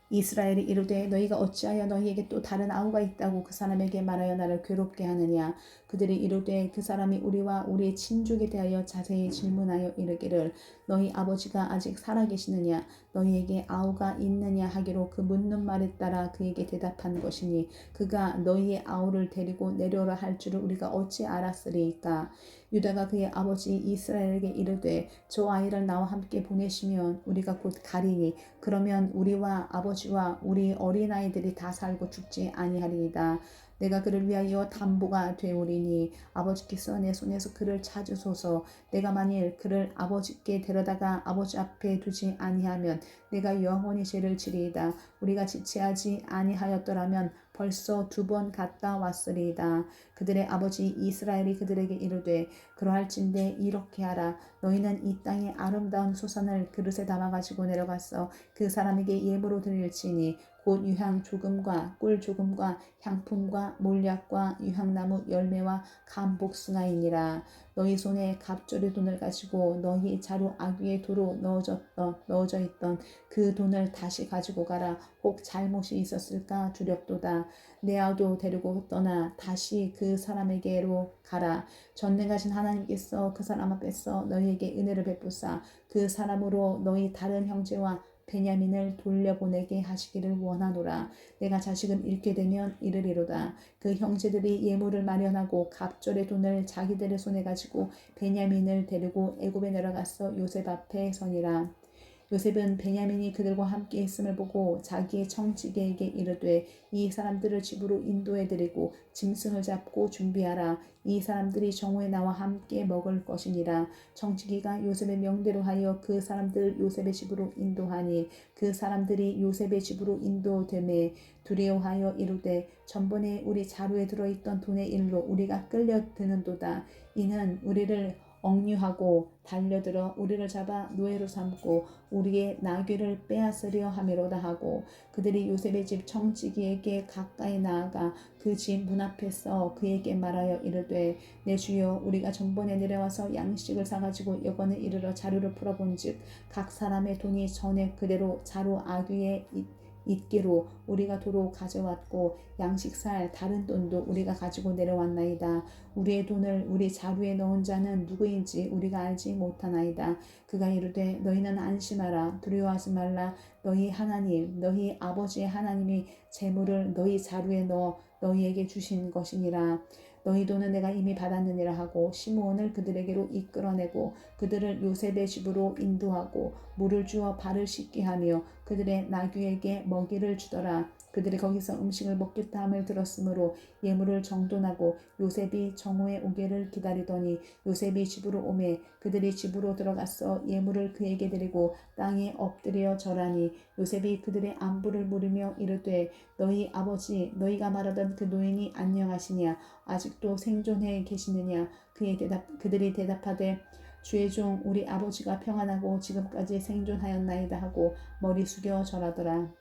이스라엘이 이르되 너희가 어찌하여 너희에게 또 다른 아우가 있다고 그 사람에게 말하여 나를 괴롭게 하느냐. 그들이 이르되 그 사람이 우리와 우리의 친족에 대하여 자세히 질문하여 이르기를 너희 아버지가 아직 살아계시느냐 너희에게 아우가 있느냐 하기로 그 묻는 말에 따라 그에게 대답한 것이니 그가 너희의 아우를 데리고 내려오라 할 줄을 우리가 어찌 알았으리이까. 유다가 그의 아버지 이스라엘에게 이르되 저 아이를 나와 함께 보내시면 우리가 곧 가리니 그러면 우리와 아버지와 우리 어린아이들이 다 살고 죽지 아니하리이다. 내가 그를 위하여 담보가 되오리니 아버지께서 내 손에서 그를 찾으소서. 내가 만일 그를 아버지께 데려다가 아버지 앞에 두지 아니하면 내가 영원히 죄를 지리이다. 우리가 지체하지 아니하였더라면 벌써 2번 갔다 왔으리이다. 그들의 아버지 이스라엘이 그들에게 이르되 그러할진대 이렇게 하라. 너희는 이 땅의 아름다운 소산을 그릇에 담아가지고 내려가서 그 사람에게 예물로 드릴지니 곧 유향 조금과 꿀 조금과 향품과 몰약과 유향나무 열매와 감복숭아이니라. 너희 손에 갑절의 돈을 가지고 너희 자루 아귀의 도로 넣어져 있던 그 돈을 다시 가지고 가라. 혹 잘못이 있었을까 두렵도다. 내 아우도 데리고 떠나 다시 그 사람에게로 가라. 전능하신 하나님께서 그 사람 앞에서 너희에게 은혜를 베푸사 그 사람으로 너희 다른 형제와 베냐민을 돌려보내게 하시기를 원하노라. 내가 자식을 잃게 되면 이르리로다. 그 형제들이 예물을 마련하고 갑절의 돈을 자기들의 손에 가지고 베냐민을 데리고 애굽에 내려가서 요셉 앞에 서니라. 요셉은 베냐민이 그들과 함께 있음을 보고 자기의 청지기에게 이르되 이 사람들을 집으로 인도해 드리고 짐승을 잡고 준비하라. 이 사람들이 정오에 나와 함께 먹을 것이니라. 청지기가 요셉의 명대로 하여 그 사람들을 요셉의 집으로 인도하니 그 사람들이 요셉의 집으로 인도되매 두려워하여 이르되 전번에 우리 자루에 들어있던 돈의 일로 우리가 끌려드는도다. 이는 우리를 억류하고 달려들어 우리를 잡아 노예로 삼고 우리의 나귀를 빼앗으려 함이로다 하고 그들이 요셉의 집 청지기에게 가까이 나아가 그 집 문 앞에서 그에게 말하여 이르되 내 주여 우리가 전번에 내려와서 양식을 사가지고 여건에 이르러 자루를 풀어본즉 각 사람의 돈이 전에 그대로 자루 아귀에 있기로 우리가 도로 가져왔고 양식살 다른 돈도 우리가 가지고 내려왔나이다. 우리의 돈을 우리 자루에 넣은 자는 누구인지 우리가 알지 못하나이다. 그가 이르되 너희는 안심하라. 두려워하지 말라. 너희 하나님 너희 아버지의 하나님이 재물을 너희 자루에 넣어 너희에게 주신 것이니라. 너희 돈은 내가 이미 받았느니라 하고 시므온을 그들에게로 이끌어내고 그들을 요셉의 집으로 인도하고 물을 주어 발을 씻게 하며 그들의 나귀에게 먹이를 주더라. 그들이 거기서 음식을 먹겠다 함을 들었으므로 예물을 정돈하고 요셉이 정오에 오기를 기다리더니 요셉이 집으로 오매 그들이 집으로 들어가서 예물을 그에게 드리고 땅에 엎드려 절하니 요셉이 그들의 안부를 물으며 이르되 너희 아버지 너희가 말하던 그 노인이 안녕하시냐 아직도 생존해 계시느냐 그들이 대답하되 주의 종 우리 아버지가 평안하고 지금까지 생존하였나이다 하고 머리 숙여 절하더라.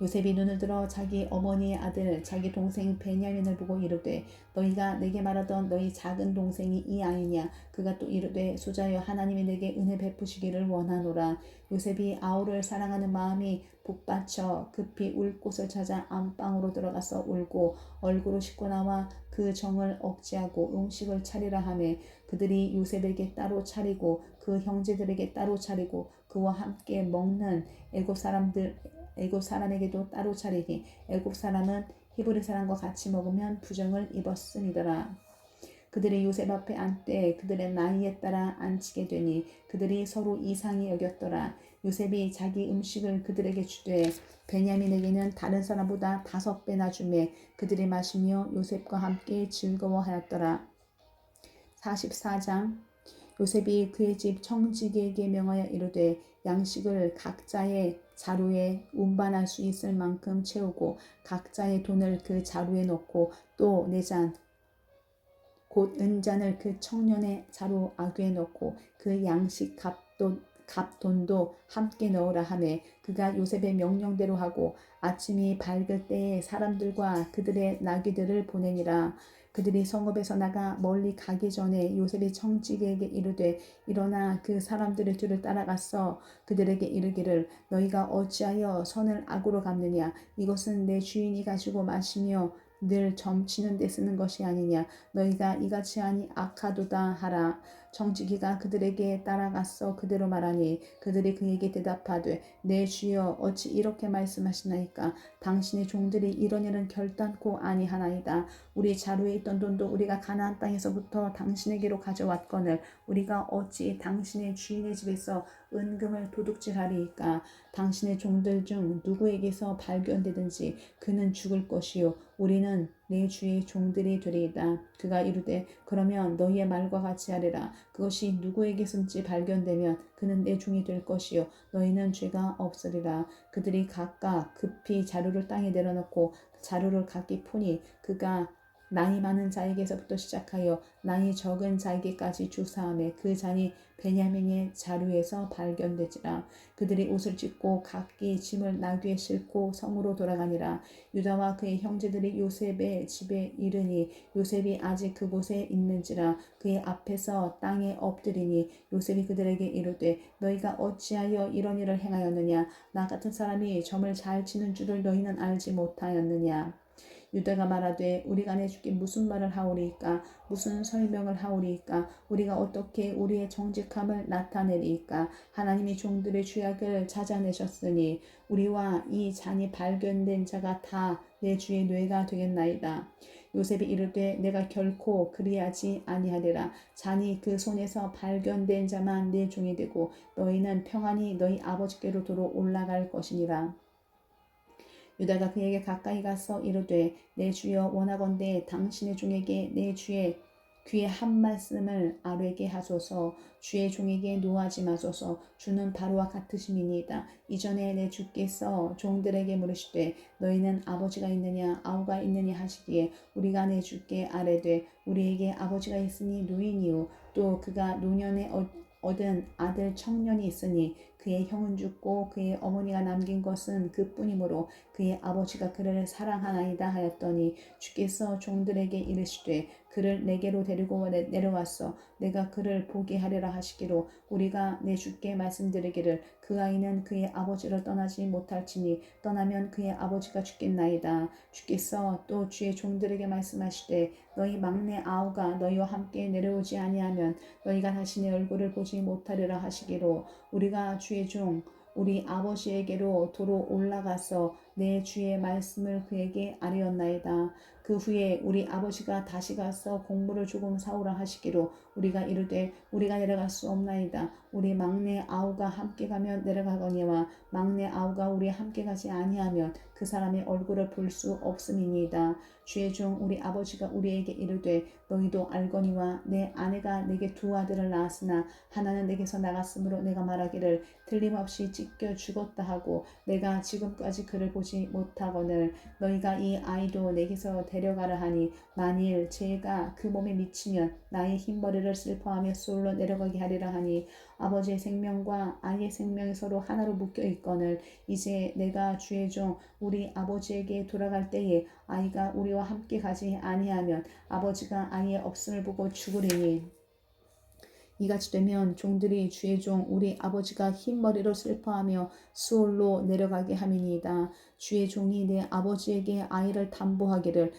요셉이 눈을 들어 자기 어머니의 아들 자기 동생 베냐민을 보고 이르되 너희가 내게 말하던 너희 작은 동생이 이 아이냐. 그가 또 이르되 소자여 하나님이 내게 은혜 베푸시기를 원하노라. 요셉이 아우를 사랑하는 마음이 북받쳐 급히 울 곳을 찾아 안방으로 들어가서 울고 얼굴을 씻고 나와 그 정을 억제하고 음식을 차리라 하매 그들이 요셉에게 따로 차리고 그 형제들에게 따로 차리고 그와 함께 먹는 애굽 사람에게도 따로 차리니 애굽 사람은 히브리 사람과 같이 먹으면 부정을 입었음이더라. 그들이 요셉 앞에 앉되 그들의 나이에 따라 앉히게 되니 그들이 서로 이상히 여겼더라. 요셉이 자기 음식을 그들에게 주되 베냐민에게는 다른 사람보다 5배나 주매 그들이 마시며 요셉과 함께 즐거워하였더라. 44장 요셉이 그의 집 청지기에게 명하여 이르되 양식을 각자의 자루에 운반할 수 있을 만큼 채우고 각자의 돈을 그 자루에 넣고 또 4잔 곧 은잔을 그 청년의 자루 아귀에 넣고 그 양식 갑돈도 함께 넣으라 하매 그가 요셉의 명령대로 하고 아침이 밝을 때에 사람들과 그들의 나귀들을 보내니라. 그들이 성읍에서 나가 멀리 가기 전에 요셉이 청지기에게 이르되 일어나 그 사람들의 뒤를 따라가서 그들에게 이르기를 너희가 어찌하여 선을 악으로 갚느냐. 이것은 내 주인이 가지고 마시며 늘 점치는 데 쓰는 것이 아니냐. 너희가 이같이 하니 악하도다 하라. 정직이가 그들에게 따라갔어 그대로 말하니 그들이 그에게 대답하되 내 주여 어찌 이렇게 말씀하시나이까. 당신의 종들이 이런 일은 결단코 아니하나이다. 우리 자루에 있던 돈도 우리가 가나안 땅에서부터 당신에게로 가져왔거늘 우리가 어찌 당신의 주인의 집에서 은금을 도둑질하리이까. 당신의 종들 중 누구에게서 발견되든지 그는 죽을 것이요 우리는 내 주의 종들이 되리이다. 그가 이르되 그러면 너희의 말과 같이 하리라. 그것이 누구에게선지 발견되면 그는 내 종이 될 것이요 너희는 죄가 없으리라. 그들이 각각 급히 자루를 땅에 내려놓고 자루를 각기 푸니 그가 나이 많은 자에게서부터 시작하여 나이 적은 자에게까지 주사하며 그 잔이 베냐민의 자루에서 발견되지라. 그들이 옷을 찢고 각기 짐을 나귀에 싣고 성으로 돌아가니라. 유다와 그의 형제들이 요셉의 집에 이르니 요셉이 아직 그곳에 있는지라. 그의 앞에서 땅에 엎드리니 요셉이 그들에게 이르되 너희가 어찌하여 이런 일을 행하였느냐. 나 같은 사람이 점을 잘 치는 줄을 너희는 알지 못하였느냐. 유다가 말하되 우리가 내 주께 무슨 말을 하오리이까. 무슨 설명을 하오리이까. 우리가 어떻게 우리의 정직함을 나타내리이까. 하나님이 종들의 죄악을 찾아내셨으니 우리와 이 잔이 발견된 자가 다 내 주의 뇌가 되겠나이다. 요셉이 이르되 내가 결코 그리하지 아니하리라. 잔이 그 손에서 발견된 자만 내 종이 되고 너희는 평안히 너희 아버지께로 도로 올라갈 것이니라. 유다가 그에게 가까이 가서 이르되 내 주여 원하건대 당신의 종에게 내 주의 귀에 한 말씀을 아뢰게 하소서. 주의 종에게 노하지 마소서. 주는 바로와 같으심이니이다. 이전에 내 주께서 종들에게 물으시되 너희는 아버지가 있느냐 아우가 있느냐 하시기에 우리가 내 주께 아뢰되 우리에게 아버지가 있으니 노인이요 또 그가 노년에 얻은 아들 청년이 있으니 그의 형은 죽고 그의 어머니가 남긴 것은 그뿐이므로 그의 아버지가 그를 사랑하나이다 하였더니 주께서 종들에게 이르시되 그를 내게로 데리고 내려왔어 내가 그를 보게 하리라 하시기로 우리가 내 주께 말씀드리기를 그 아이는 그의 아버지를 떠나지 못할지니 떠나면 그의 아버지가 죽겠나이다. 주께서 또 주의 종들에게 말씀하시되 너희 막내 아우가 너희와 함께 내려오지 아니하면 너희가 다시 내 얼굴을 보지 못하리라 하시기로 우리가 주의 종 우리 아버지에게로 도로 올라가서 내 주의 말씀을 그에게 아뢰었나이다. 그 후에 우리 아버지가 다시 가서 곡물을 조금 사오라 하시기로 우리가 이르되 우리가 내려갈 수 없나이다. 우리 막내 아우가 함께 가면 내려가거니와 막내 아우가 우리 함께 가지 아니하면 그 사람의 얼굴을 볼 수 없음이니이다. 주의 종 우리 아버지가 우리에게 이르되 너희도 알거니와 내 아내가 내게 두 아들을 낳았으나 하나는 내게서 나갔으므로 내가 말하기를 틀림없이 찢겨 죽었다 하고 내가 지금까지 그를 보지 못하거늘 너희가 이 아이도 내게서 데려가라 하니 만일 죄가 그 몸에 미치면 나의 흰머리를 슬퍼하며 수올로 내려가게 하리라 하니 아버지의 생명과 아이의 생명이 서로 하나로 묶여 있거늘 이제 내가 주의 종 우리 아버지에게 돌아갈 때에 아이가 우리와 함께 가지 아니하면 아버지가 아이의 없음을 보고 죽으리니 이같이 되면 종들이 주의 종 우리 아버지가 흰머리로 슬퍼하며 수올로 내려가게 함이니이다. 주의 종이 내 아버지에게 아이를 담보하기를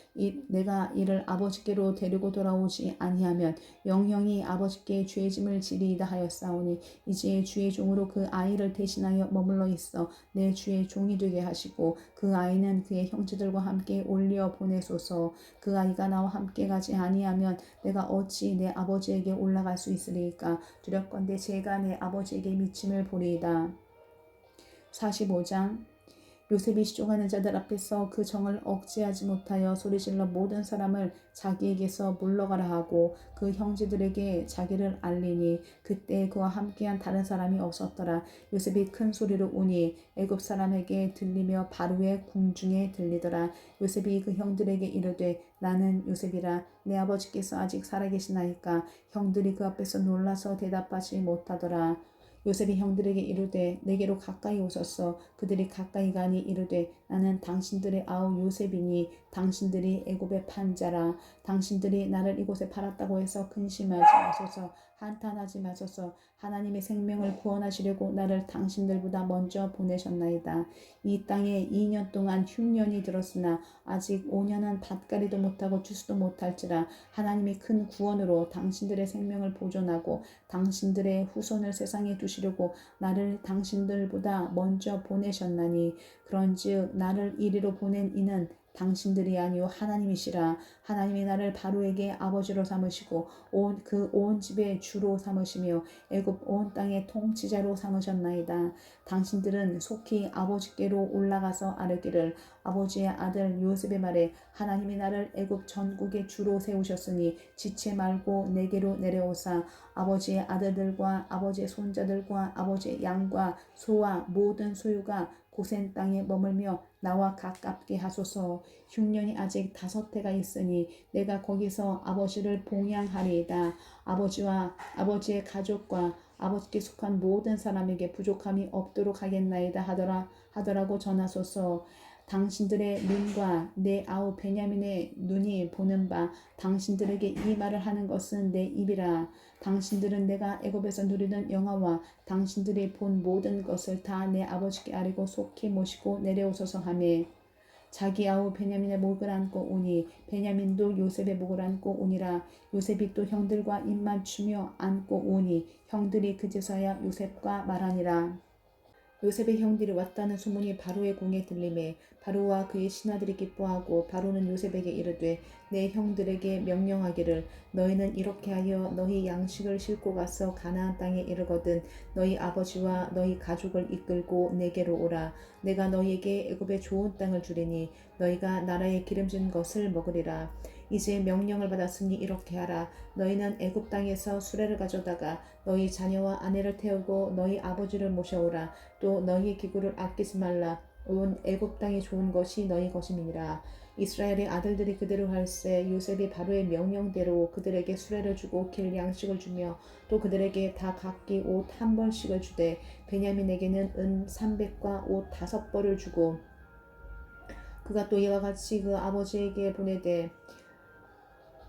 내가 이를 아버지께로 데리고 돌아오지 아니하면 영영이 아버지께 죄 짐을 지리이다 하였사오니 이제 주의 종으로 그 아이를 대신하여 머물러 있어 내 주의 종이 되게 하시고 그 아이는 그의 형제들과 함께 올려 보내소서. 그 아이가 나와 함께 가지 아니하면 내가 어찌 내 아버지에게 올라갈 수 있으리까. 두렵건대 제가 내 아버지에게 미침을 보리이다. 45장 요셉이 시종하는 자들 앞에서 그 정을 억제하지 못하여 소리질러 모든 사람을 자기에게서 물러가라 하고 그 형제들에게 자기를 알리니 그때 그와 함께한 다른 사람이 없었더라. 요셉이 큰 소리로 우니 애굽 사람에게 들리며 바로의 궁중에 들리더라. 요셉이 그 형들에게 이르되 나는 요셉이라. 내 아버지께서 아직 살아계시나이까. 형들이 그 앞에서 놀라서 대답하지 못하더라. 요셉이 형들에게 이르되 내게로 가까이 오소서. 그들이 가까이 가니 이르되 나는 당신들의 아우 요셉이니 당신들이 애굽의 판자라. 당신들이 나를 이곳에 팔았다고 해서 근심하지 마소서. 한탄하지 마소서. 하나님의 생명을 구원하시려고 나를 당신들보다 먼저 보내셨나이다. 이 땅에 2년 동안 흉년이 들었으나 아직 5년은 밭갈이도 못하고 추수도 못할지라. 하나님이 큰 구원으로 당신들의 생명을 보존하고 당신들의 후손을 세상에 두시려고 나를 당신들보다 먼저 보내셨나니, 그런즉 나를 이리로 보낸 이는 당신들이 아니요 하나님이시라. 하나님이 나를 바로에게 아버지로 삼으시고 온 집의 주로 삼으시며 애굽 온 땅의 통치자로 삼으셨나이다. 당신들은 속히 아버지께로 올라가서 아뢰기를, 아버지의 아들 요셉의 말에 하나님이 나를 애굽 전국의 주로 세우셨으니 지체 말고 내게로 내려오사 아버지의 아들들과 아버지의 손자들과 아버지의 양과 소와 모든 소유가 고센 땅에 머물며 나와 가깝게 하소서. 흉년이 아직 5해가 있으니 내가 거기서 아버지를 봉양하리이다. 아버지와 아버지의 가족과 아버지께 속한 모든 사람에게 부족함이 없도록 하겠나이다 하더라고 전하소서. 당신들의 눈과 내 아우 베냐민의 눈이 보는 바 당신들에게 이 말을 하는 것은 내 입이라. 당신들은 내가 애굽에서 누리던 영화와 당신들이 본 모든 것을 다 내 아버지께 아뢰고 속히 모시고 내려오소서 하며 자기 아우 베냐민의 목을 안고 오니 베냐민도 요셉의 목을 안고 오니라. 요셉이 또 형들과 입맞추며 안고 오니 형들이 그제서야 요셉과 말하니라. 요셉의 형들이 왔다는 소문이 바로의 궁에 들리매 바로와 그의 신하들이 기뻐하고 바로는 요셉에게 이르되 내 형들에게 명령하기를 너희는 이렇게 하여 너희 양식을 싣고 가서 가나안 땅에 이르거든 너희 아버지와 너희 가족을 이끌고 내게로 오라. 내가 너희에게 애굽의 좋은 땅을 주리니 너희가 나라의 기름진 것을 먹으리라. 이제 명령을 받았으니 이렇게 하라. 너희는 애굽 땅에서 수레를 가져다가 너희 자녀와 아내를 태우고 너희 아버지를 모셔오라. 또 너희의 기구를 아끼지 말라. 온 애굽 땅이 좋은 것이 너희 것임이니라. 이스라엘의 아들들이 그대로 할세 요셉이 바로의 명령대로 그들에게 수레를 주고 길 양식을 주며 또 그들에게 다 각기 옷 한 벌씩을 주되 베냐민에게는 은 300과 옷 5벌을 주고 그가 또 이와 같이 그 아버지에게 보내되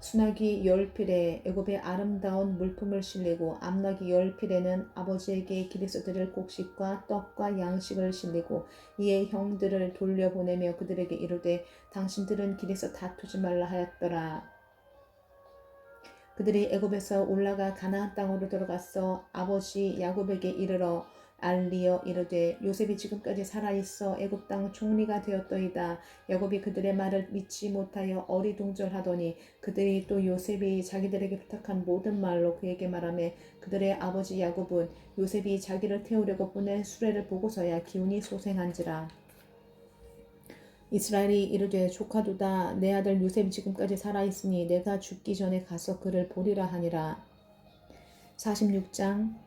수나기 10필에 애굽의 아름다운 물품을 실리고 암나기 10필에는 아버지에게 길에서 드릴 곡식과 떡과 양식을 실리고 이에 형들을 돌려보내며 그들에게 이르되 당신들은 길에서 다투지 말라 하였더라. 그들이 애굽에서 올라가 가나안 땅으로 들어가서 아버지 야곱에게 이르러 알리어 이르되 요셉이 지금까지 살아있어 애굽 땅 총리가 되었더이다. 야곱이 그들의 말을 믿지 못하여 어리둥절하더니 그들이 또 요셉이 자기들에게 부탁한 모든 말로 그에게 말하며 그들의 아버지 야곱은 요셉이 자기를 태우려고 보낸 수레를 보고서야 기운이 소생한지라. 이스라엘이 이르되 조카도다 내 아들 요셉이 지금까지 살아있으니 내가 죽기 전에 가서 그를 보리라 하니라. 46장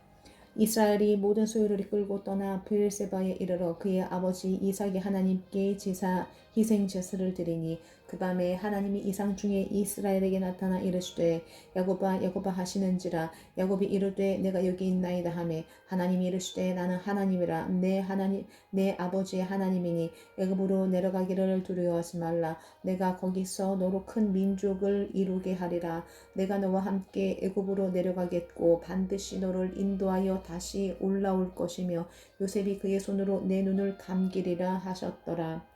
이스라엘이 모든 소유를 이끌고 떠나 브엘세바에 이르러 그의 아버지 이삭이 하나님께 제사 희생 제사를 드리니 그 밤에 하나님이 이상 중에 이스라엘에게 나타나 이르시되 야곱아 야곱아 하시는지라. 야곱이 이르되 내가 여기 있나이다 하매 하나님이 이르시되 나는 하나님이라 내 아버지의 하나님이니 애굽으로 내려가기를 두려워하지 말라. 내가 거기서 너로 큰 민족을 이루게 하리라. 내가 너와 함께 애굽으로 내려가겠고 반드시 너를 인도하여 다시 올라올 것이며 요셉이 그의 손으로 내 눈을 감기리라 하셨더라.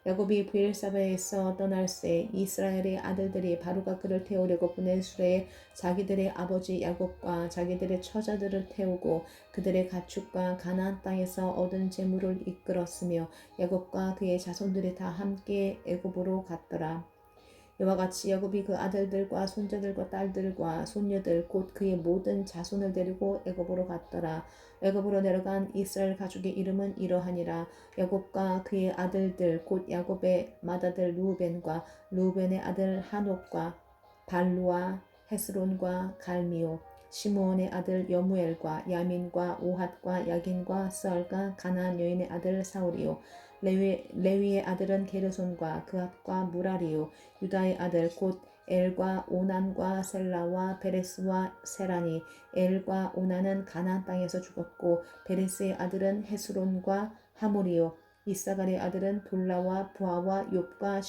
야곱이 브엘사바에서 떠날새 이스라엘의 아들들이 바로가 그를 태우려고 보낸 수레에 자기들의 아버지 야곱과 자기들의 처자들을 태우고 그들의 가축과 가나안 땅에서 얻은 재물을 이끌었으며 야곱과 그의 자손들이 다 함께 애굽으로 갔더라. 이와 같이 야곱이 그 아들들과 손자들과 딸들과 손녀들 곧 그의 모든 자손을 데리고 애굽으로 갔더라. 애굽으로 내려간 이스라엘 가족의 이름은 이러하니라. 야곱과 그의 아들들 곧 야곱의 맏아들 루벤과 루벤의 아들 한옥과 발루와 헤스론과 갈미오 시므온의 아들 여무엘과 야민과 오핫과 야긴과 썰과 가나안 여인의 아들 사울이요 레위의 아들은 게르손과 그압과 무라리요 유다의 아들 곧 엘과 오난과 셀라와 베레스와 세라니 엘과 오난은 가나안 땅에서 죽었고 베레스의 아들은 헤스론과 하몰이요 이사갈의 아들은 돌라와 부하와 욥과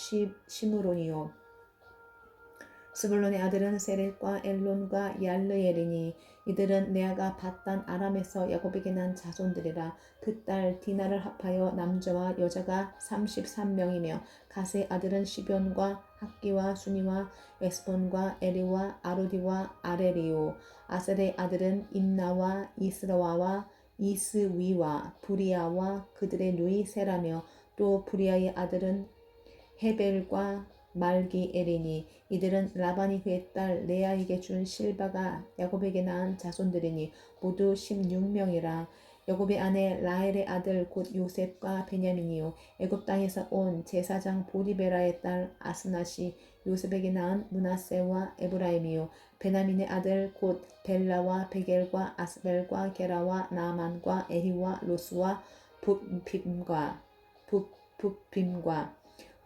시므론이요 스불론의 아들은 세렛과 엘론과 얄르엘이니 이들은 레아가 밧단 아람에서 야곱에게 난 자손들이라. 그 딸 디나를 합하여 남자와 여자가 33명이며 갓의 아들은 시변과 학기와 수니와 에스본과 에리와 아루디와 아레리요 아셀의 아들은 임나와 이스라와와 이스위와 부리아와 그들의 누이 세라며 또 부리아의 아들은 헤벨과 말기엘이니 이들은 라반이 그의 딸 레아에게 준 실바가 야곱에게 낳은 자손들이니 모두 16명이라. 야곱의 아내 라헬의 아들 곧 요셉과 베냐민이요 애굽 땅에서 온 제사장 보디베라의 딸 아스낫이 요셉에게 낳은 므낫세와 에브라임이요 베냐민의 아들 곧 벨라와 베겔과 아스벨과 게라와 나아만과 에히와 로스와 붓빔과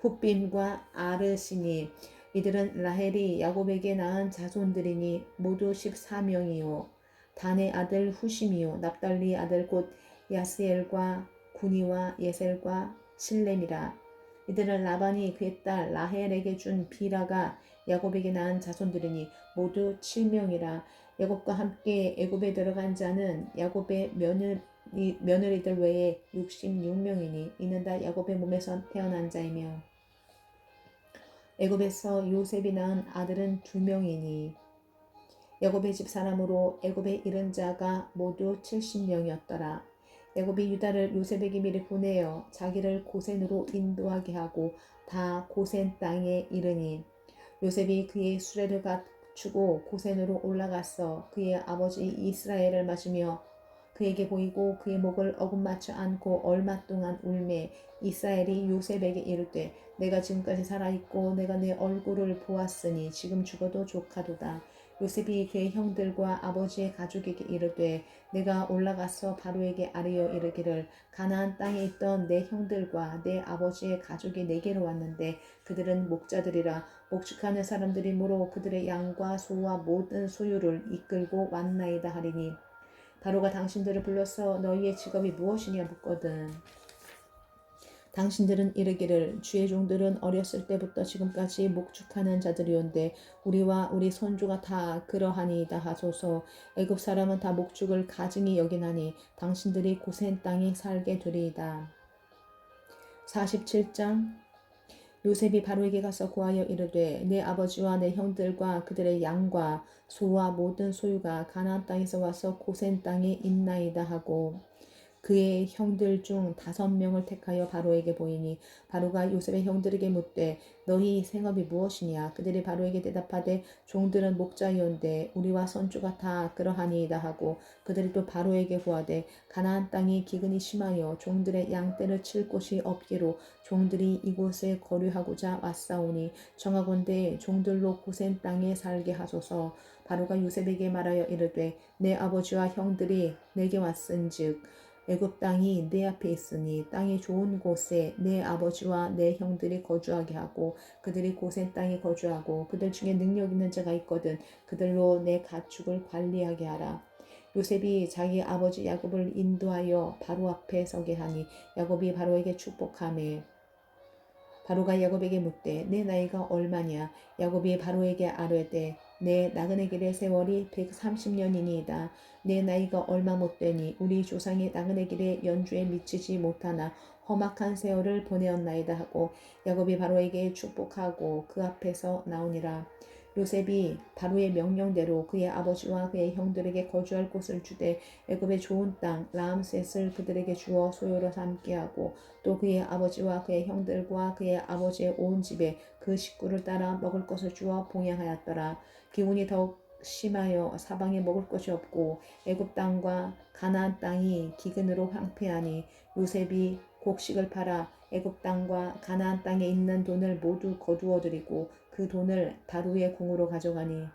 훗빔과 아르시니 이들은 라헬이 야곱에게 낳은 자손들이니 모두 14명이요 단의 아들 후심이요 납달리의 아들 곧 야스엘과 구니와 예셀과 칠렘이라. 이들은 라반이 그의 딸 라헬에게 준 비라가 야곱에게 낳은 자손들이니 모두 7명이라. 야곱과 함께 애굽에 들어간 자는 야곱의 며느리들 외에 66명이니 이는 다 야곱의 몸에서 태어난 자이며 애굽에서 요셉이 낳은 아들은 2명이니 야곱의 집 사람으로 애굽에 이른 자가 모두 70명이었더라. 야곱이 유다를 요셉에게 미리 보내어 자기를 고센으로 인도하게 하고 다 고센 땅에 이르니 요셉이 그의 수레를 갖추고 고센으로 올라가서 그의 아버지 이스라엘을 맞으며 그에게 보이고 그의 목을 어긋맞춰 안고 얼마 동안 울매 이스라엘이 요셉에게 이르되 내가 지금까지 살아있고 내가 내 얼굴을 보았으니 지금 죽어도 족하도다. 요셉이 그의 형들과 아버지의 가족에게 이르되 내가 올라가서 바로에게 아뢰어 이르기를 가나안 땅에 있던 내 형들과 내 아버지의 가족이 내게로 왔는데 그들은 목자들이라 목축하는 사람들이므로 그들의 양과 소와 모든 소유를 이끌고 왔나이다 하리니 바로가 당신들을 불러서 너희의 직업이 무엇이냐 묻거든 당신들은 이르기를 주의 종들은 어렸을 때부터 지금까지 목축하는 자들이온데 우리와 우리 손주가 다 그러하니이다 하소서. 애굽 사람은 다 목축을 가증히 여기나니 당신들이 고센 땅에 살게 되리이다. 47장 요셉이 바로에게 가서 고하여 이르되 내 아버지와 내 형들과 그들의 양과 소와 모든 소유가 가나안 땅에서 와서 고센 땅에 있나이다 하고 그의 형들 중 5명을 택하여 바로에게 보이니 바로가 요셉의 형들에게 묻되 너희 생업이 무엇이냐 그들이 바로에게 대답하되 종들은 목자이온데 우리와 손주가 다 그러하니이다 하고 그들이 또 바로에게 구하되 가나안 땅이 기근이 심하여 종들의 양떼를 칠 곳이 없기로 종들이 이곳에 거류하고자 왔사오니 청하건대 종들로 고센 땅에 살게 하소서. 바로가 요셉에게 말하여 이르되 내 아버지와 형들이 내게 왔은즉 애굽 땅이 내 앞에 있으니 땅이 좋은 곳에 내 아버지와 내 형들이 거주하게 하고 그들이 고센 땅에 거주하고 그들 중에 능력 있는 자가 있거든 그들로 내 가축을 관리하게 하라. 요셉이 자기 아버지 야곱을 인도하여 바로 앞에 서게 하니 야곱이 바로에게 축복하매 바로가 야곱에게 묻되 내 나이가 얼마냐 야곱이 바로에게 아뢰되 내 나그네 길의 세월이 130년이니이다. 내 나이가 얼마 못되니 우리 조상의 나그네 길의 연주에 미치지 못하나 험악한 세월을 보내었나이다 하고 야곱이 바로에게 축복하고 그 앞에서 나오니라. 요셉이 바로의 명령대로 그의 아버지와 그의 형들에게 거주할 곳을 주되 애굽의 좋은 땅 라암셋을 그들에게 주어 소유로 삼게 하고 또 그의 아버지와 그의 형들과 그의 아버지의 온 집에 그 식구를 따라 먹을 것을 주어 봉양하였더라. 기운이 더욱 심하여 사방에 먹을 것이 없고 애굽 땅과 가나안 땅이 기근으로 황폐하니 요셉이 곡식을 팔아 애굽 땅과 가나안 땅에 있는 돈을 모두 거두어들이고 그 돈을 바로의 궁으로 가져가니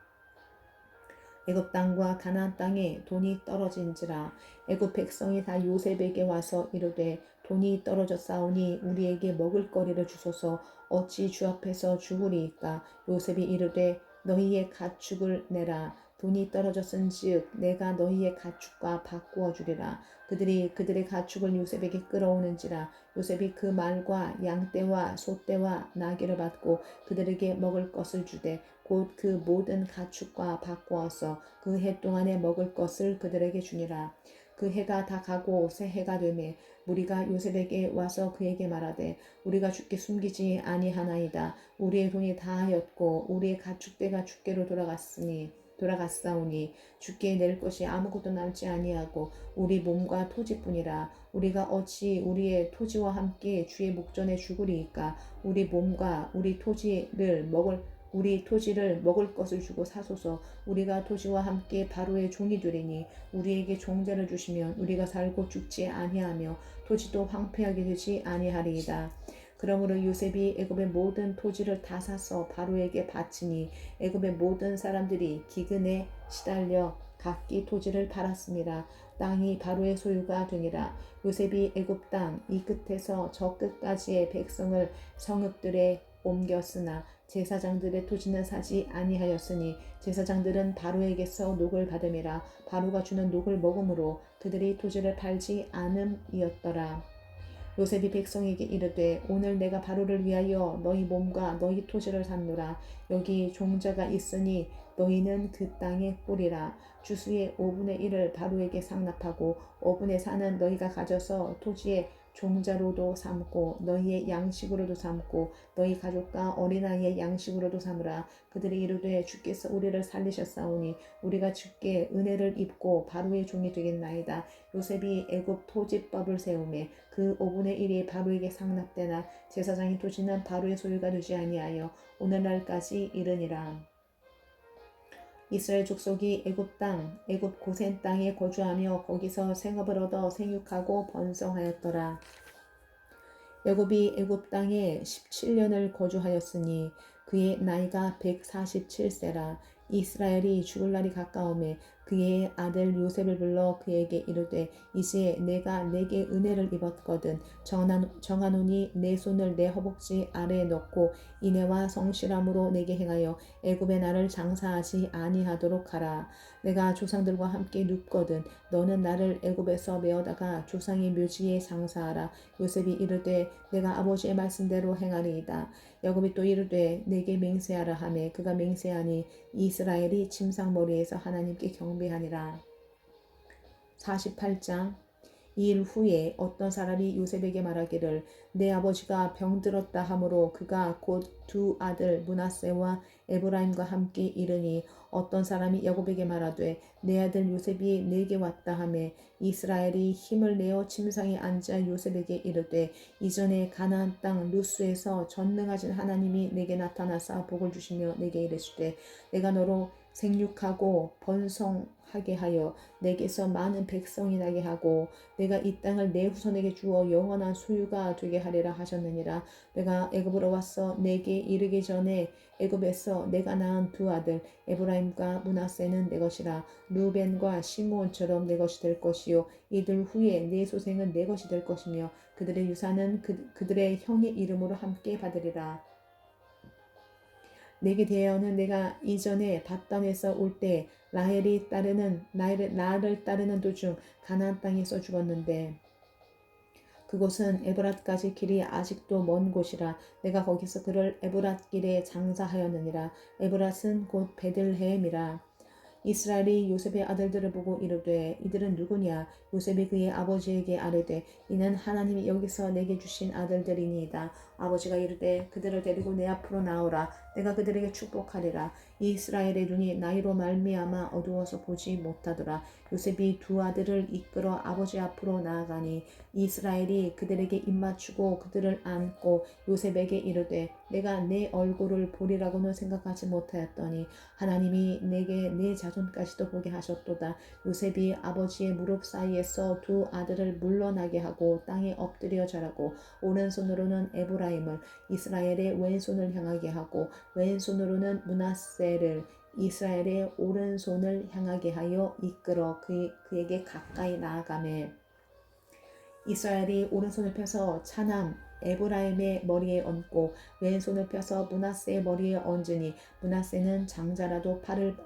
애굽 땅과 가나안 땅에 돈이 떨어진지라. 애굽 백성이 다 요셉에게 와서 이르되 돈이 떨어졌사오니 우리에게 먹을 거리를 주소서. 어찌 주 앞에서 죽으리이까. 요셉이 이르되 너희의 가축을 내라. 분이 떨어졌은즉 내가 너희의 가축과 바꾸어 주리라. 그들이 그들의 가축을 요셉에게 끌어오는지라. 요셉이 그 말과 양떼와 소떼와 나귀를 받고 그들에게 먹을 것을 주되 곧 그 모든 가축과 바꾸어서 그 해 동안에 먹을 것을 그들에게 주니라. 그 해가 다 가고 새 해가 되매 무리가 요셉에게 와서 그에게 말하되 우리가 주께 숨기지 아니하나이다. 우리의 돈이 다하였고 우리의 가축대가 주께로 돌아갔사오니 주께 낼 것이 아무것도 남지 아니하고 우리 몸과 토지뿐이라. 우리가 어찌 우리의 토지와 함께 주의 목전에 죽으리이까. 우리 몸과 우리 토지를 먹을 것을 주고 사소서. 우리가 토지와 함께 바로의 종이 되리니 우리에게 종자를 주시면 우리가 살고 죽지 아니하며 토지도 황폐하게 되지 아니하리이다. 그러므로 요셉이 애굽의 모든 토지를 다 사서 바로에게 바치니 애굽의 모든 사람들이 기근에 시달려 각기 토지를 팔았습니다. 땅이 바로의 소유가 되니라. 요셉이 애굽 땅 이 끝에서 저 끝까지의 백성을 성읍들에 옮겼으나 제사장들의 토지는 사지 아니하였으니 제사장들은 바로에게서 녹을 받음이라. 바로가 주는 녹을 먹음으로 그들이 토지를 팔지 않음이었더라. 요셉이 백성에게 이르되 오늘 내가 바로를 위하여 너희 몸과 너희 토지를 샀노라. 여기 종자가 있으니 너희는 그 땅의 꼴이라. 주수의 5분의 1을 바로에게 상납하고 5분의 4는 너희가 가져서 토지의 종자로도 삼고 너희의 양식으로도 삼고 너희 가족과 어린아이의 양식으로도 삼으라. 그들이 이르되 주께서 우리를 살리셨사오니 우리가 주께 은혜를 입고 바로의 종이 되겠나이다. 요셉이 애굽 토지법을 세우매 그 5분의 1이 바로에게 상납되나 제사장의 토지는 바로의 소유가 되지 아니하여 오늘날까지 이르니라. 이스라엘 족속이 애굽 고센 땅에 거주하며 거기서 생업을 얻어 생육하고 번성하였더라. 야곱이 애굽 땅에 17년을 거주하였으니 그의 나이가 147세라. 이스라엘이 죽을 날이 가까우매 그의 아들 요셉을 불러 그에게 이르되 이제 내가 내게 은혜를 입었거든 정하노니 내 손을 내 허벅지 아래에 넣고 인애와 성실함으로 내게 행하여 애굽의 나를 장사하지 아니하도록 하라. 내가 조상들과 함께 눕거든 너는 나를 애굽에서 메어다가 조상의 묘지에 장사하라. 요셉이 이르되 내가 아버지의 말씀대로 행하리이다. 야곱이 또 이르되 내게 맹세하라 하매 그가 맹세하니 이스라엘이 침상머리에서 하나님께 경배하니라. 48장. 이 일 후에 어떤 사람이 요셉에게 말하기를 내 아버지가 병들었다 하므로 그가 곧 두 아들 므낫세와 에브라임과 함께 이르니 어떤 사람이 야곱에게 말하되 내 아들 요셉이 내게 왔다 하매 이스라엘이 힘을 내어 침상에 앉아 요셉에게 이르되 이전에 가나안 땅 루스에서 전능하신 하나님이 내게 나타나사 복을 주시며 내게 이르시되 내가 너로 생육하고 번성하게 하여 내게서 많은 백성이 나게 하고 내가 이 땅을 내 후손에게 주어 영원한 소유가 되게 하리라 하셨느니라. 내가 애굽으로 와서 내게 이르기 전에 애굽에서 내가 낳은 두 아들 에브라임과 므낫세는 내 것이라. 루벤과 시므온처럼 내 것이 될 것이요 이들 후에 내 소생은 내 것이 될 것이며 그들의 유산은 그들의 형의 이름으로 함께 받으리라. 내게 대하여는 내가 이전에 밧단에서 올 때 나를 따르는 도중 가나안 땅에서 죽었는데 그곳은 에브랏까지 길이 아직도 먼 곳이라. 내가 거기서 그를 에브랏 길에 장사하였느니라. 에브랏은 곧 베들레헴이라. 이스라엘이 요셉의 아들들을 보고 이르되 이들은 누구냐? 요셉이 그의 아버지에게 아뢰되 이는 하나님이 여기서 내게 주신 아들들이니이다. 아버지가 이르되 그들을 데리고 내 앞으로 나오라. 내가 그들에게 축복하리라. 이스라엘의 눈이 나이로 말미암아 어두워서 보지 못하더라. 요셉이 두 아들을 이끌어 아버지 앞으로 나아가니 이스라엘이 그들에게 입맞추고 그들을 안고 요셉에게 이르되 내가 내 얼굴을 보리라고는 생각하지 못하였더니 하나님이 내게 내 자손까지도 보게 하셨도다. 요셉이 아버지의 무릎 사이에서 두 아들을 물러나게 하고 땅에 엎드려 절하고 오른손으로는 에브라임을 이스라엘의 왼손을 향하게 하고 왼손으로는 므낫세를 이스라엘의 오른손을 향하게 하여 이끌어 그에게 가까이 나아가매 이스라엘이 오른손을 펴서 차남 에브라임의 머리에 얹고 왼손을 펴서 므낫세의 머리에 얹으니 므낫세는 장자라도 팔을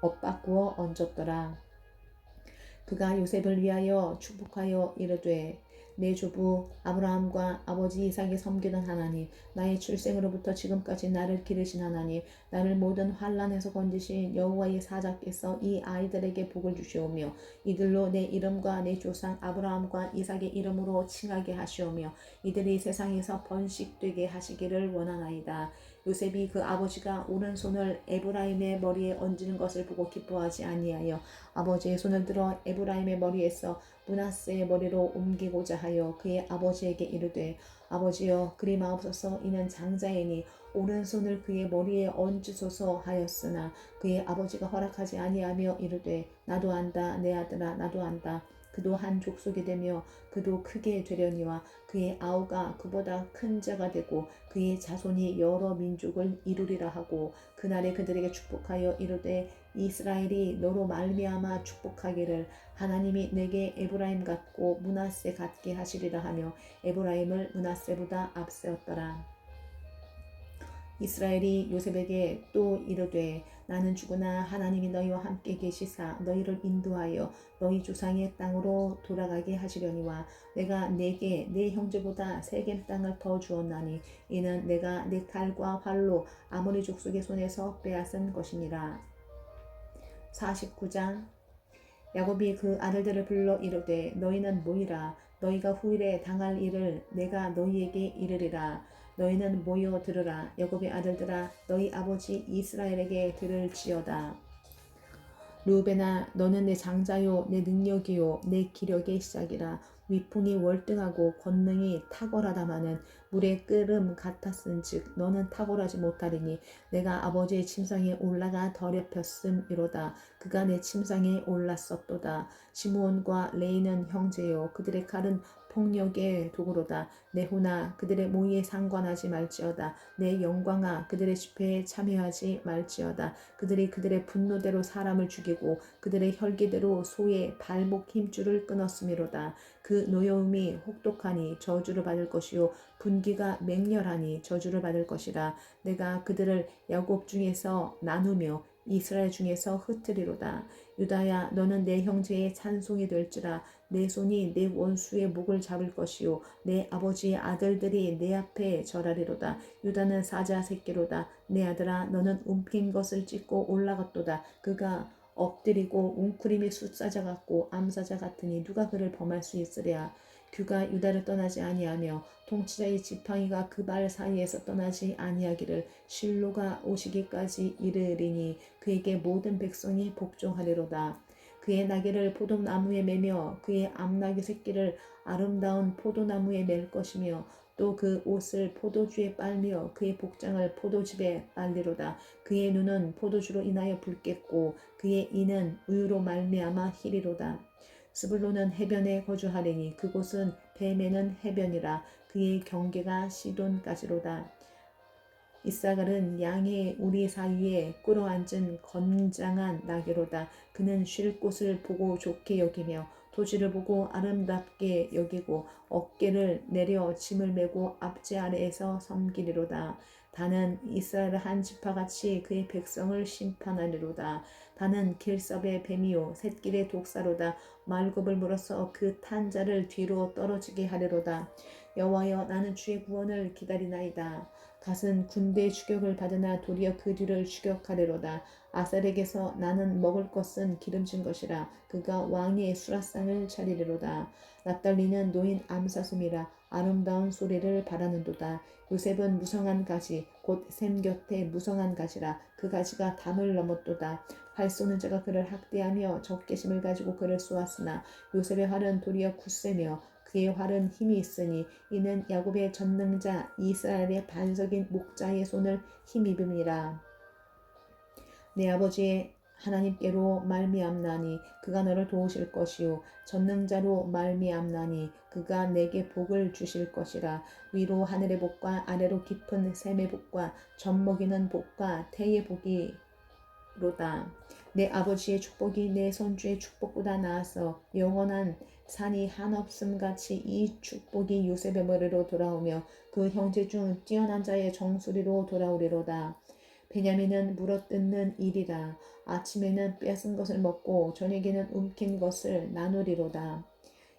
엇바꾸어 얹었더라. 그가 요셉을 위하여 축복하여 이르되 내 조부 아브라함과 아버지 이삭이 섬기던 하나님, 나의 출생으로부터 지금까지 나를 기르신 하나님, 나를 모든 환난에서 건지신 여호와의 사자께서 이 아이들에게 복을 주시오며 이들로 내 이름과 내 조상 아브라함과 이삭의 이름으로 칭하게 하시오며 이들이 세상에서 번식되게 하시기를 원하나이다. 요셉이 그 아버지가 오른손을 에브라임의 머리에 얹는 것을 보고 기뻐하지 아니하여 아버지의 손을 들어 에브라임의 머리에서 므낫세의 머리로 옮기고자 하여 그의 아버지에게 이르되 아버지여 그리 마옵소서 이는 장자이니 오른손을 그의 머리에 얹으소서 하였으나 그의 아버지가 허락하지 아니하며 이르되 나도 안다 내 아들아 나도 안다. 그도 한 족속이 되며 그도 크게 되려니와 그의 아우가 그보다 큰 자가 되고 그의 자손이 여러 민족을 이루리라 하고 그날에 그들에게 축복하여 이르되 이스라엘이 너로 말미암아 축복하기를 하나님이 내게 에브라임 같고 므낫세 같게 하시리라 하며 에브라임을 므낫세보다 앞세웠더라. 이스라엘이 요셉에게 또 이르되 나는 죽으나 하나님이 너희와 함께 계시사 너희를 인도하여 너희 조상의 땅으로 돌아가게 하시려니와 내가 내게 내 형제보다 세겜 땅을 더 주었나니 이는 내가 내 칼과 활로 아모리 족속의 손에서 빼앗은 것이니라. 49장 야곱이 그 아들들을 불러 이르되 너희는 모이라 너희가 후일에 당할 일을 내가 너희에게 이르리라. 너희는 모여 들으라. 야곱의 아들들아 너희 아버지 이스라엘에게 들을지어다. 르우벤아 너는 내 장자요 내 능력이요 내 기력의 시작이라. 위풍이 월등하고 권능이 탁월하다마는 물의 끓음 같았은즉 너는 탁월하지 못하리니 내가 아버지의 침상에 올라가 더럽혔음이로다. 그가 내 침상에 올랐었도다. 시므온과 레이는 형제요 그들의 칼은 폭력의 도구로다. 내 호나 그들의 모의에 상관하지 말지어다. 내 영광아 그들의 집회에 참여하지 말지어다. 그들이 그들의 분노대로 사람을 죽이고 그들의 혈기대로 소의 발목 힘줄을 끊었음이로다. 그 노여움이 혹독하니 저주를 받을 것이요 분기가 맹렬하니 저주를 받을 것이라. 내가 그들을 야곱 중에서 나누며 이스라엘 중에서 흩으리로다. 유다야 너는 내 형제의 찬송이 될지라. 내 손이 내 원수의 목을 잡을 것이요 내 아버지의 아들들이 내 앞에 절하리로다. 유다는 사자 새끼로다. 내 아들아 너는 움킨 것을 찢고 올라갔도다. 그가 엎드리고 웅크림이 숫사자 같고 암사자 같으니 누가 그를 범할 수 있으랴. 규가 유다를 떠나지 아니하며 통치자의 지팡이가 그 발 사이에서 떠나지 아니하기를 실로가 오시기까지 이르리니 그에게 모든 백성이 복종하리로다. 그의 나귀를 포도나무에 매며 그의 암나귀 새끼를 아름다운 포도나무에 맬 것이며 또 그 옷을 포도주에 빨며 그의 복장을 포도즙에 빨리로다. 그의 눈은 포도주로 인하여 붉겠고 그의 이는 우유로 말미암아 희리로다. 스불론은 해변에 거주하리니 그곳은 배 매는 해변이라. 그의 경계가 시돈까지로다. 이사갈은 양의 우리 사이에 꿇어앉은 건장한 나귀로다. 그는 쉴 곳을 보고 좋게 여기며 토지를 보고 아름답게 여기고 어깨를 내려 짐을 메고 앞제 아래에서 섬기리로다. 다는 이스라엘 한 지파같이 그의 백성을 심판하리로다. 다는 길섭의 뱀이요 샛길의 독사로다. 말굽을 물어서 그 탄 자를 뒤로 떨어지게 하리로다. 여호와여 나는 주의 구원을 기다리나이다. 갓은 군대의 추격을 받으나 도리어 그 뒤를 추격하리로다. 아셀에게서 나는 먹을 것은 기름진 것이라. 그가 왕의 수라상을 차리리로다. 납달리는 노인 암사슴이라. 아름다운 소리를 바라는도다. 요셉은 무성한 가지 곧 샘 곁에 무성한 가지라. 그 가지가 담을 넘었도다. 활 쏘는 자가 그를 학대하며 적개심을 가지고 그를 쏘았으나 요셉의 활은 도리어 굳세며 그의 활은 힘이 있으니 이는 야곱의 전능자 이스라엘의 반석인 목자의 손을 힘입음이라. 내 아버지의 하나님께로 말미암나니 그가 너를 도우실 것이요 전능자로 말미암나니 그가 내게 복을 주실 것이라. 위로 하늘의 복과 아래로 깊은 샘의 복과 젖먹이는 복과 태의 복이로다. 내 아버지의 축복이 내 손주의 축복보다 나아서 영원한 산이 한없음같이 이 축복이 요셉의 머리로 돌아오며 그 형제 중 뛰어난 자의 정수리로 돌아오리로다. 베냐민은 물어뜯는 일이라. 아침에는 빼앗은 것을 먹고 저녁에는 움킨 것을 나누리로다.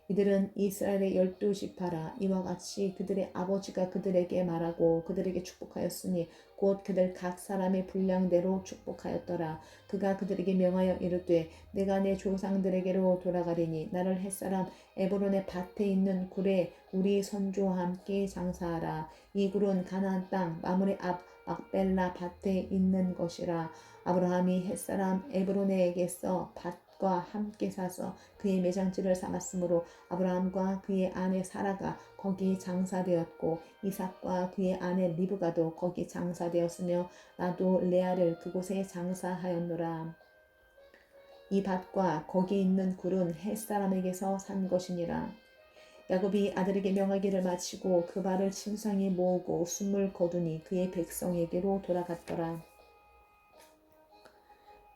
이들은 이스라엘의 12지파라. 이와 같이 그들의 아버지가 그들에게 말하고 그들에게 축복하였으니 곧 그들 각 사람의 분량대로 축복하였더라. 그가 그들에게 명하여 이르되 내가 내 조상들에게로 돌아가리니 나를 햇사람 에브론의 밭에 있는 굴에 우리 선조와 함께 장사하라. 이 굴은 가나안 땅 마므레 앞 막벨라 밭에 있는 것이라. 아브라함이 햇사람 에브론에게서 밭과 함께 사서 그의 매장지를 삼았으므로 아브라함과 그의 아내 사라가 거기 장사되었고 이삭과 그의 아내 리브가도 거기 장사되었으며 나도 레아를 그곳에 장사하였노라. 이 밭과 거기 있는 굴은 햇사람에게서 산 것이니라. 야곱이 아들에게 명하기를 마치고 그 발을 침상에 모으고 숨을 거두니 그의 백성에게로 돌아갔더라.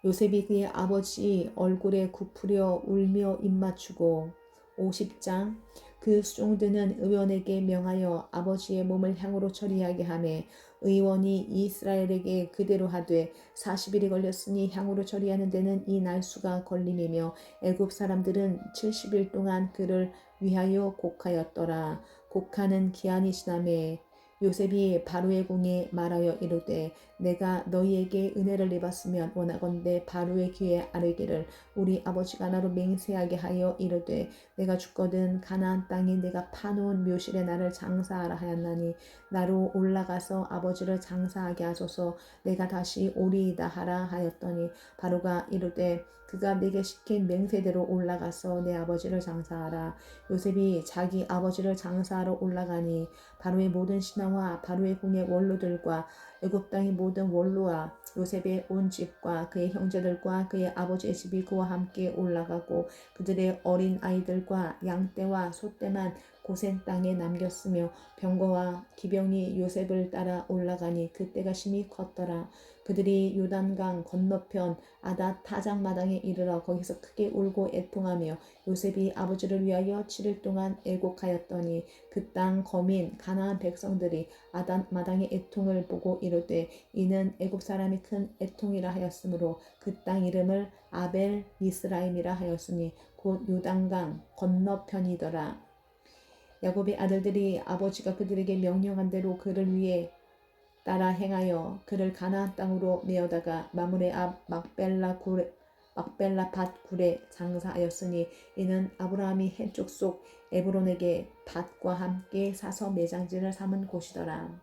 요셉이 그의 아버지 얼굴에 굽으려 울며 입맞추고 50장 그 수종들은 의원에게 명하여 아버지의 몸을 향으로 처리하게 하매 의원이 이스라엘에게 그대로 하되 40일이 걸렸으니 향으로 처리하는 데는 이 날수가 걸림이며 애굽 사람들은 70일 동안 그를 위하여 곡하였더라. 곡하는 기한이 지나매 요셉이 바로의 궁에 말하여 이르되 내가 너희에게 은혜를 입었으면 원하건대 바로의 귀에 아뢰기를 우리 아버지가 나로 맹세하게 하여 이르되 내가 죽거든 가나안 땅에 내가 파놓은 묘실에 나를 장사하라 하였나니 나로 올라가서 아버지를 장사하게 하소서. 내가 다시 오리이다 하라 하였더니 바로가 이르되 그가 내게 시킨 맹세대로 올라가서 내 아버지를 장사하라. 요셉이 자기 아버지를 장사하러 올라가니 바로의 모든 신하와 바로의 궁의 원로들과 애굽 땅의 모든 원로와 요셉의 온 집과 그의 형제들과 그의 아버지의 집이 그와 함께 올라가고 그들의 어린 아이들과 양떼와 소떼만 고센 땅에 남겼으며 병거와 기병이 요셉을 따라 올라가니 그때가 심히 컸더라. 그들이 요단강 건너편 아닷 타작마당에 이르러 거기서 크게 울고 애통하며 요셉이 아버지를 위하여 7일 동안 애곡하였더니 그 땅 거민 가나안 백성들이 아닷 마당의 애통을 보고 이르되 이는 애굽 사람이 큰 애통이라 하였으므로 그 땅 이름을 아벨 미스라임이라 하였으니 곧 요단강 건너편이더라. 야곱의 아들들이 아버지가 그들에게 명령한 대로 그를 위해 따라 행하여 그를 가나안 땅으로 메어다가 마므레 앞 막벨라 밭 굴에 장사하였으니 이는 아브라함이 헷 속 에브론에게 밭과 함께 사서 매장지를 삼은 곳이더라.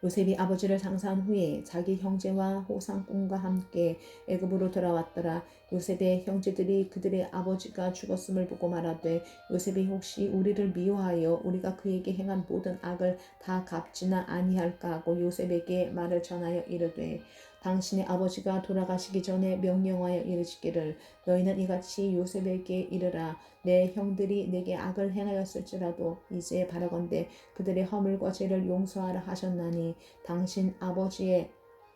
요셉이 아버지를 장사한 후에 자기 형제와 호상꾼과 함께 애굽으로 돌아왔더라. 요셉의 형제들이 그들의 아버지가 죽었음을 보고 말하되 요셉이 혹시 우리를 미워하여 우리가 그에게 행한 모든 악을 다 갚지나 아니할까 하고 요셉에게 말을 전하여 이르되 당신의 아버지가 돌아가시기 전에 명령하여 이르시기를 너희는 이같이 요셉에게 이르라. 내 형들이 내게 악을 행하였을지라도 이제 바라건대 그들의 허물과 죄를 용서하라 하셨나니 당신 아버지의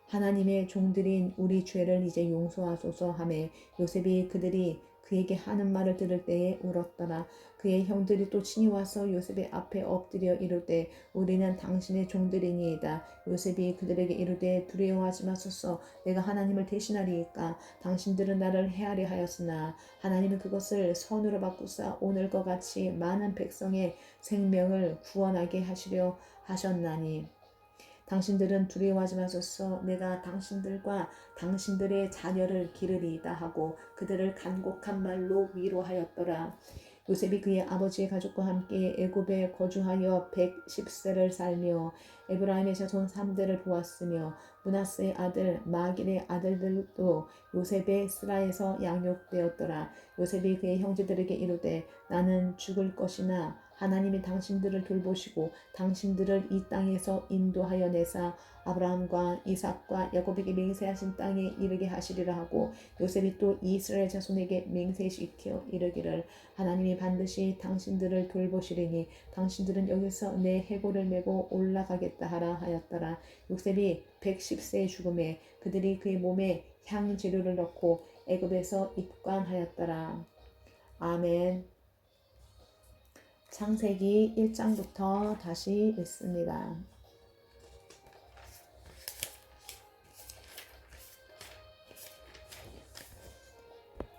하나님의 종들인 우리 죄를 이제 용서하소서 하매 요셉이 그들이 그에게 하는 말을 들을 때에 울었더라. 그의 형들이 또 친히 와서 요셉의 앞에 엎드려 이르되 우리는 당신의 종들이니이다. 요셉이 그들에게 이르되 두려워하지 마소서. 내가 하나님을 대신하리이까. 당신들은 나를 해하려 하였으나 하나님은 그것을 선으로 바꾸사 오늘과 같이 많은 백성의 생명을 구원하게 하시려 하셨나니 당신들은 두려워하지 마소서. 내가 당신들과 당신들의 자녀를 기르리이다 하고 그들을 간곡한 말로 위로하였더라. 요셉이 그의 아버지의 가족과 함께 애굽에 거주하여 110세를 살며 에브라임의 자손 3대를 보았으며 므낫세의 아들 마길의 아들들도 요셉의 스라에서 양육되었더라. 요셉이 그의 형제들에게 이르되 나는 죽을 것이나 하나님이 당신들을 돌보시고 당신들을 이 땅에서 인도하여 내사 아브라함과 이삭과 야곱에게 맹세하신 땅에 이르게 하시리라 하고 요셉이 또 이스라엘 자손에게 맹세시켜 이르기를 하나님이 반드시 당신들을 돌보시리니 당신들은 여기서 내 해골을 메고 올라가겠다 하라 하였더라. 요셉이 110세의 죽음에 그들이 그의 몸에 향재료를 넣고 애굽에서 입관하였더라. 아멘. 창세기 1장부터 다시 읽습니다.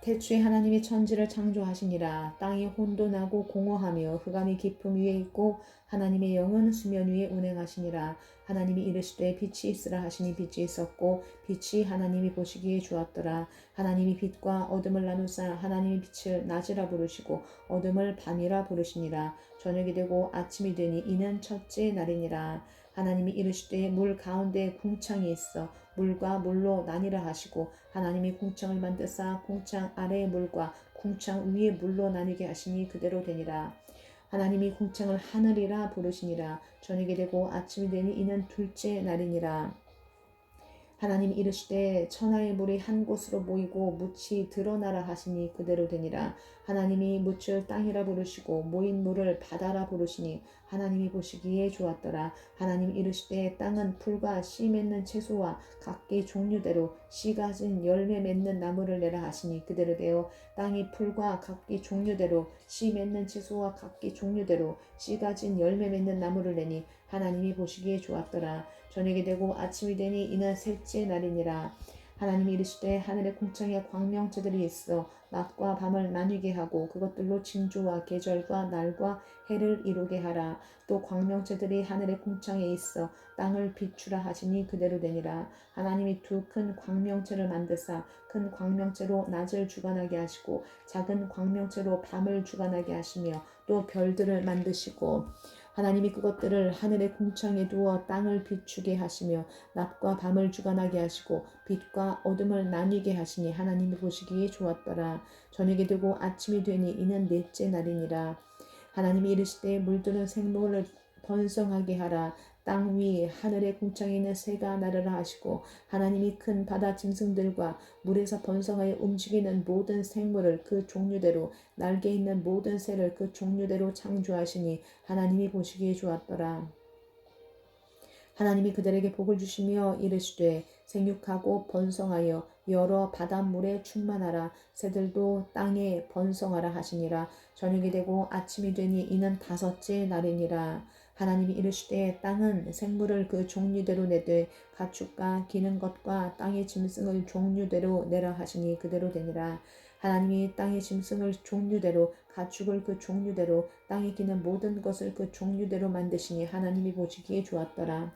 태초에 하나님이 천지를 창조하시니라. 땅이 혼돈하고 공허하며 흑암이 깊음 위에 있고 하나님의 영은 수면 위에 운행하시니라. 하나님이 이르시되 빛이 있으라 하시니 빛이 있었고 빛이 하나님이 보시기에 좋았더라. 하나님이 빛과 어둠을 나누사 하나님이 빛을 낮이라 부르시고 어둠을 밤이라 부르시니라. 저녁이 되고 아침이 되니 이는 첫째 날이니라. 하나님이 이르시되 물 가운데 궁창이 있어 물과 물로 나뉘라 하시고 하나님이 궁창을 만드사 궁창 아래의 물과 궁창 위의 물로 나뉘게 하시니 그대로 되니라. 하나님이 궁창을 하늘이라 부르시니라. 저녁이 되고 아침이 되니 이는 둘째 날이니라. 하나님이 이르시되 천하의 물이 한 곳으로 모이고 묻이 드러나라 하시니 그대로 되니라. 하나님이 묻을 땅이라 부르시고 모인 물을 바다라 부르시니 하나님이 보시기에 좋았더라. 하나님이 이르시되 땅은 풀과 씨 맺는 채소와 각기 종류대로 씨 가진 열매 맺는 나무를 내라 하시니 그대로 되어 땅이 풀과 각기 종류대로 씨 맺는 채소와 각기 종류대로 씨 가진 열매 맺는 나무를 내니 하나님이 보시기에 좋았더라. 저녁이 되고 아침이 되니 이는 셋째 날이니라. 하나님이 이르시되 하늘의 궁창에 광명체들이 있어 낮과 밤을 나뉘게 하고 그것들로 징조와 계절과 날과 해를 이루게 하라. 또 광명체들이 하늘의 궁창에 있어 땅을 비추라 하시니 그대로 되니라. 하나님이 두 큰 광명체를 만드사 큰 광명체로 낮을 주관하게 하시고 작은 광명체로 밤을 주관하게 하시며 또 별들을 만드시고 하나님이 그것들을 하늘의 궁창에 두어 땅을 비추게 하시며 낮과 밤을 주관하게 하시고 빛과 어둠을 나뉘게 하시니 하나님이 보시기에 좋았더라. 저녁이 되고 아침이 되니 이는 넷째 날이니라. 하나님이 이르시되 물들은 생물을 번성하게 하라. 땅 위 하늘의 궁창에 있는 새가 나르라 하시고 하나님이 큰 바다 짐승들과 물에서 번성하여 움직이는 모든 생물을 그 종류대로 날개 있는 모든 새를 그 종류대로 창조하시니 하나님이 보시기에 좋았더라. 하나님이 그들에게 복을 주시며 이르시되 생육하고 번성하여 여러 바닷물에 충만하라. 새들도 땅에 번성하라 하시니라. 저녁이 되고 아침이 되니 이는 다섯째 날이니라. 하나님이 이르시되 땅은 생물을 그 종류대로 내되 가축과 기는 것과 땅의 짐승을 종류대로 내라 하시니 그대로 되니라. 하나님이 땅의 짐승을 종류대로 가축을 그 종류대로 땅에 기는 모든 것을 그 종류대로 만드시니 하나님이 보시기에 좋았더라.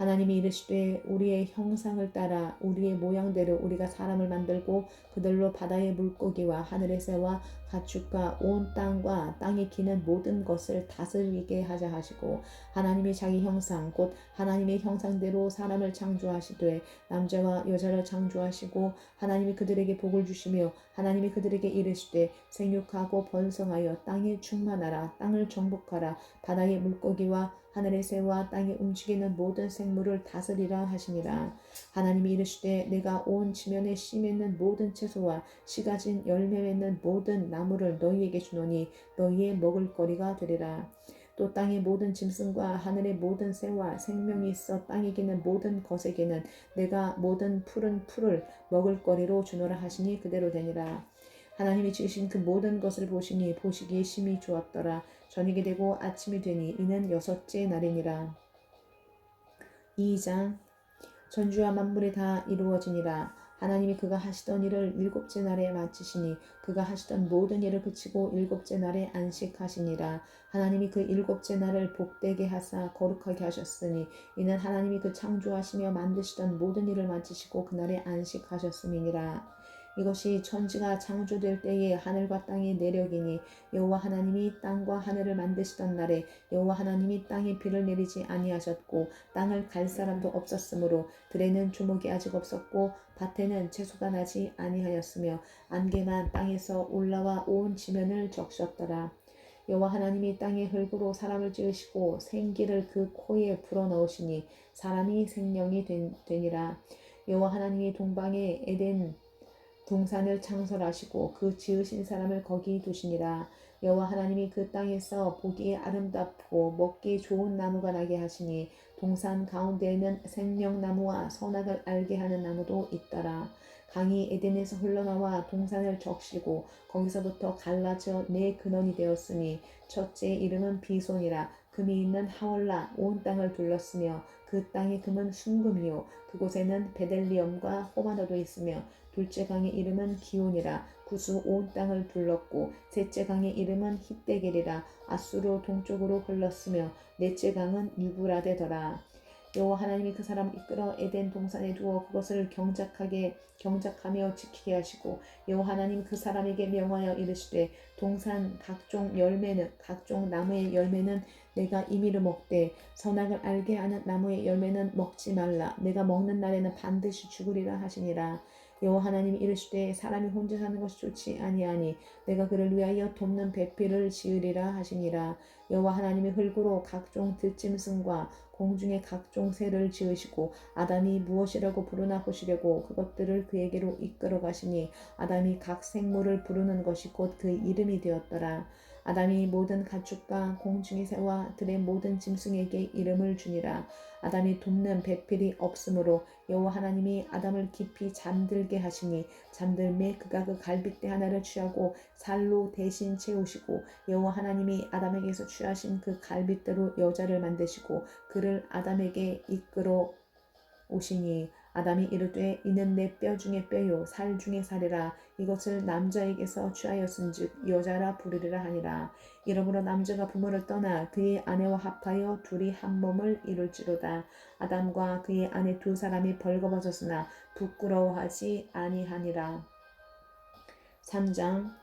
하나님이 이르시되 우리의 형상을 따라 우리의 모양대로 우리가 사람을 만들고 그들로 바다의 물고기와 하늘의 새와 가축과 온 땅과 땅에 기는 모든 것을 다스리게 하자 하시고 하나님이 자기 형상 곧 하나님의 형상대로 사람을 창조하시되 남자와 여자를 창조하시고 하나님이 그들에게 복을 주시며 하나님이 그들에게 이르시되 생육하고 번성하여 땅에 충만하라. 땅을 정복하라. 바다의 물고기와 하늘의 새와 땅에 움직이는 모든 생물을 다스리라 하시니라. 하나님이 이르시되 내가 온 지면에 씨 맺는 모든 채소와 씨 가진 열매 맺는 모든 나무를 너희에게 주노니 너희의 먹을 거리가 되리라. 또 땅의 모든 짐승과 하늘의 모든 새와 생명이 있어 땅에 기는 모든 것에게는 내가 모든 푸른 풀을 먹을 거리로 주노라 하시니 그대로 되니라. 하나님이 지으신 그 모든 것을 보시니 보시기에 심히 좋았더라. 저녁이 되고 아침이 되니 이는 여섯째 날이니라. 2장 전주와 만물이 다 이루어지니라. 하나님이 그가 하시던 일을 일곱째 날에 마치시니 그가 하시던 모든 일을 그치고 일곱째 날에 안식하시니라. 하나님이 그 일곱째 날을 복되게 하사 거룩하게 하셨으니 이는 하나님이 그 창조하시며 만드시던 모든 일을 마치시고 그날에 안식하셨음이니라. 이것이 천지가 창조될 때에 하늘과 땅의 내력이니 여호와 하나님이 땅과 하늘을 만드시던 날에 여호와 하나님이 땅에 비를 내리지 아니하셨고 땅을 갈 사람도 없었으므로 들에는 조목이 아직 없었고 밭에는 채소가 나지 아니하였으며 안개만 땅에서 올라와 온 지면을 적셨더라. 여호와 하나님이 땅의 흙으로 사람을 지으시고 생기를 그 코에 불어넣으시니 사람이 생명이 되니라. 여호와 하나님이 동방에 에덴 동산을 창설하시고 그 지으신 사람을 거기 두시니라. 여호와 하나님이 그 땅에서 보기에 아름답고 먹기 좋은 나무가 나게 하시니 동산 가운데에는 생명나무와 선악을 알게 하는 나무도 있더라. 강이 에덴에서 흘러나와 동산을 적시고 거기서부터 갈라져 네 근원이 되었으니 첫째 이름은 비손이라. 금이 있는 하월라 온 땅을 둘렀으며 그 땅의 금은 순금이요 그곳에는 베델리엄과 호마노도 있으며 둘째 강의 이름은 기온이라. 구수 온 땅을 불렀고 셋째 강의 이름은 힛데겔이라. 아수르 동쪽으로 흘렀으며 넷째 강은 유브라데더라. 여호와 하나님이 그 사람을 이끌어 에덴 동산에 두어 그것을 경작하며 지키게 하시고 여호와 하나님 그 사람에게 명하여 이르시되 동산 각종 나무의 열매는 내가 임의로 먹되 선악을 알게 하는 나무의 열매는 먹지 말라. 내가 먹는 날에는 반드시 죽으리라 하시니라. 여호와 하나님이 이르시되 사람이 혼자 사는 것이 좋지 아니하니 내가 그를 위하여 돕는 배필을 지으리라 하시니라. 여호와 하나님이 흙으로 각종 들짐승과 공중의 각종 새를 지으시고 아담이 무엇이라고 부르나 보시려고 그것들을 그에게로 이끌어 가시니 아담이 각 생물을 부르는 것이 곧 그 이름이 되었더라. 아담이 모든 가축과 공중의 새와 들의 모든 짐승에게 이름을 주니라. 아담이 돕는 배필이 없으므로 여호와 하나님이 아담을 깊이 잠들게 하시니 잠들매 그가 그 갈빗대 하나를 취하고 살로 대신 채우시고 여호와 하나님이 아담에게서 취하신 그 갈빗대로 여자를 만드시고 그를 아담에게 이끌어 오시니 아담이 이르되 이는 내 뼈 중에 뼈요 살 중에 살이라. 이것을 남자에게서 취하였은즉 여자라 부르리라 하니라. 이러므로 남자가 부모를 떠나 그의 아내와 합하여 둘이 한 몸을 이룰지로다. 아담과 그의 아내 두 사람이 벌거벗었으나 부끄러워하지 아니하니라. 3장.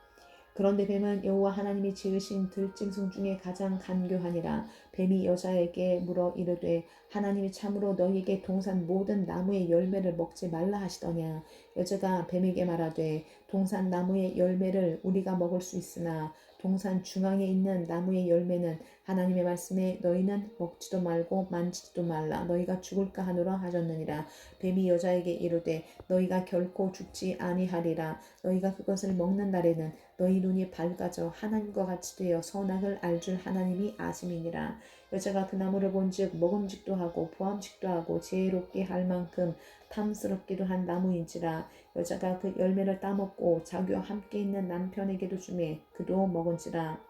그런데 뱀은 여호와 하나님이 지으신 들짐승 중에 가장 간교하니라. 뱀이 여자에게 물어 이르되 하나님이 참으로 너희에게 동산 모든 나무의 열매를 먹지 말라 하시더냐. 여자가 뱀에게 말하되 동산 나무의 열매를 우리가 먹을 수 있으나 동산 중앙에 있는 나무의 열매는 하나님의 말씀에 너희는 먹지도 말고 만지지도 말라 너희가 죽을까 하노라 하셨느니라. 뱀이 여자에게 이르되 너희가 결코 죽지 아니하리라. 너희가 그것을 먹는 날에는 너희 눈이 밝아져 하나님과 같이 되어 선악을 알 줄 하나님이 아심이니라. 여자가 그 나무를 본즉 먹음직도 하고 보암직도 하고 지혜롭게 할 만큼 탐스럽기도 한 나무인지라. 여자가 그 열매를 따먹고 자기와 함께 있는 남편에게도 주매 그도 먹은지라.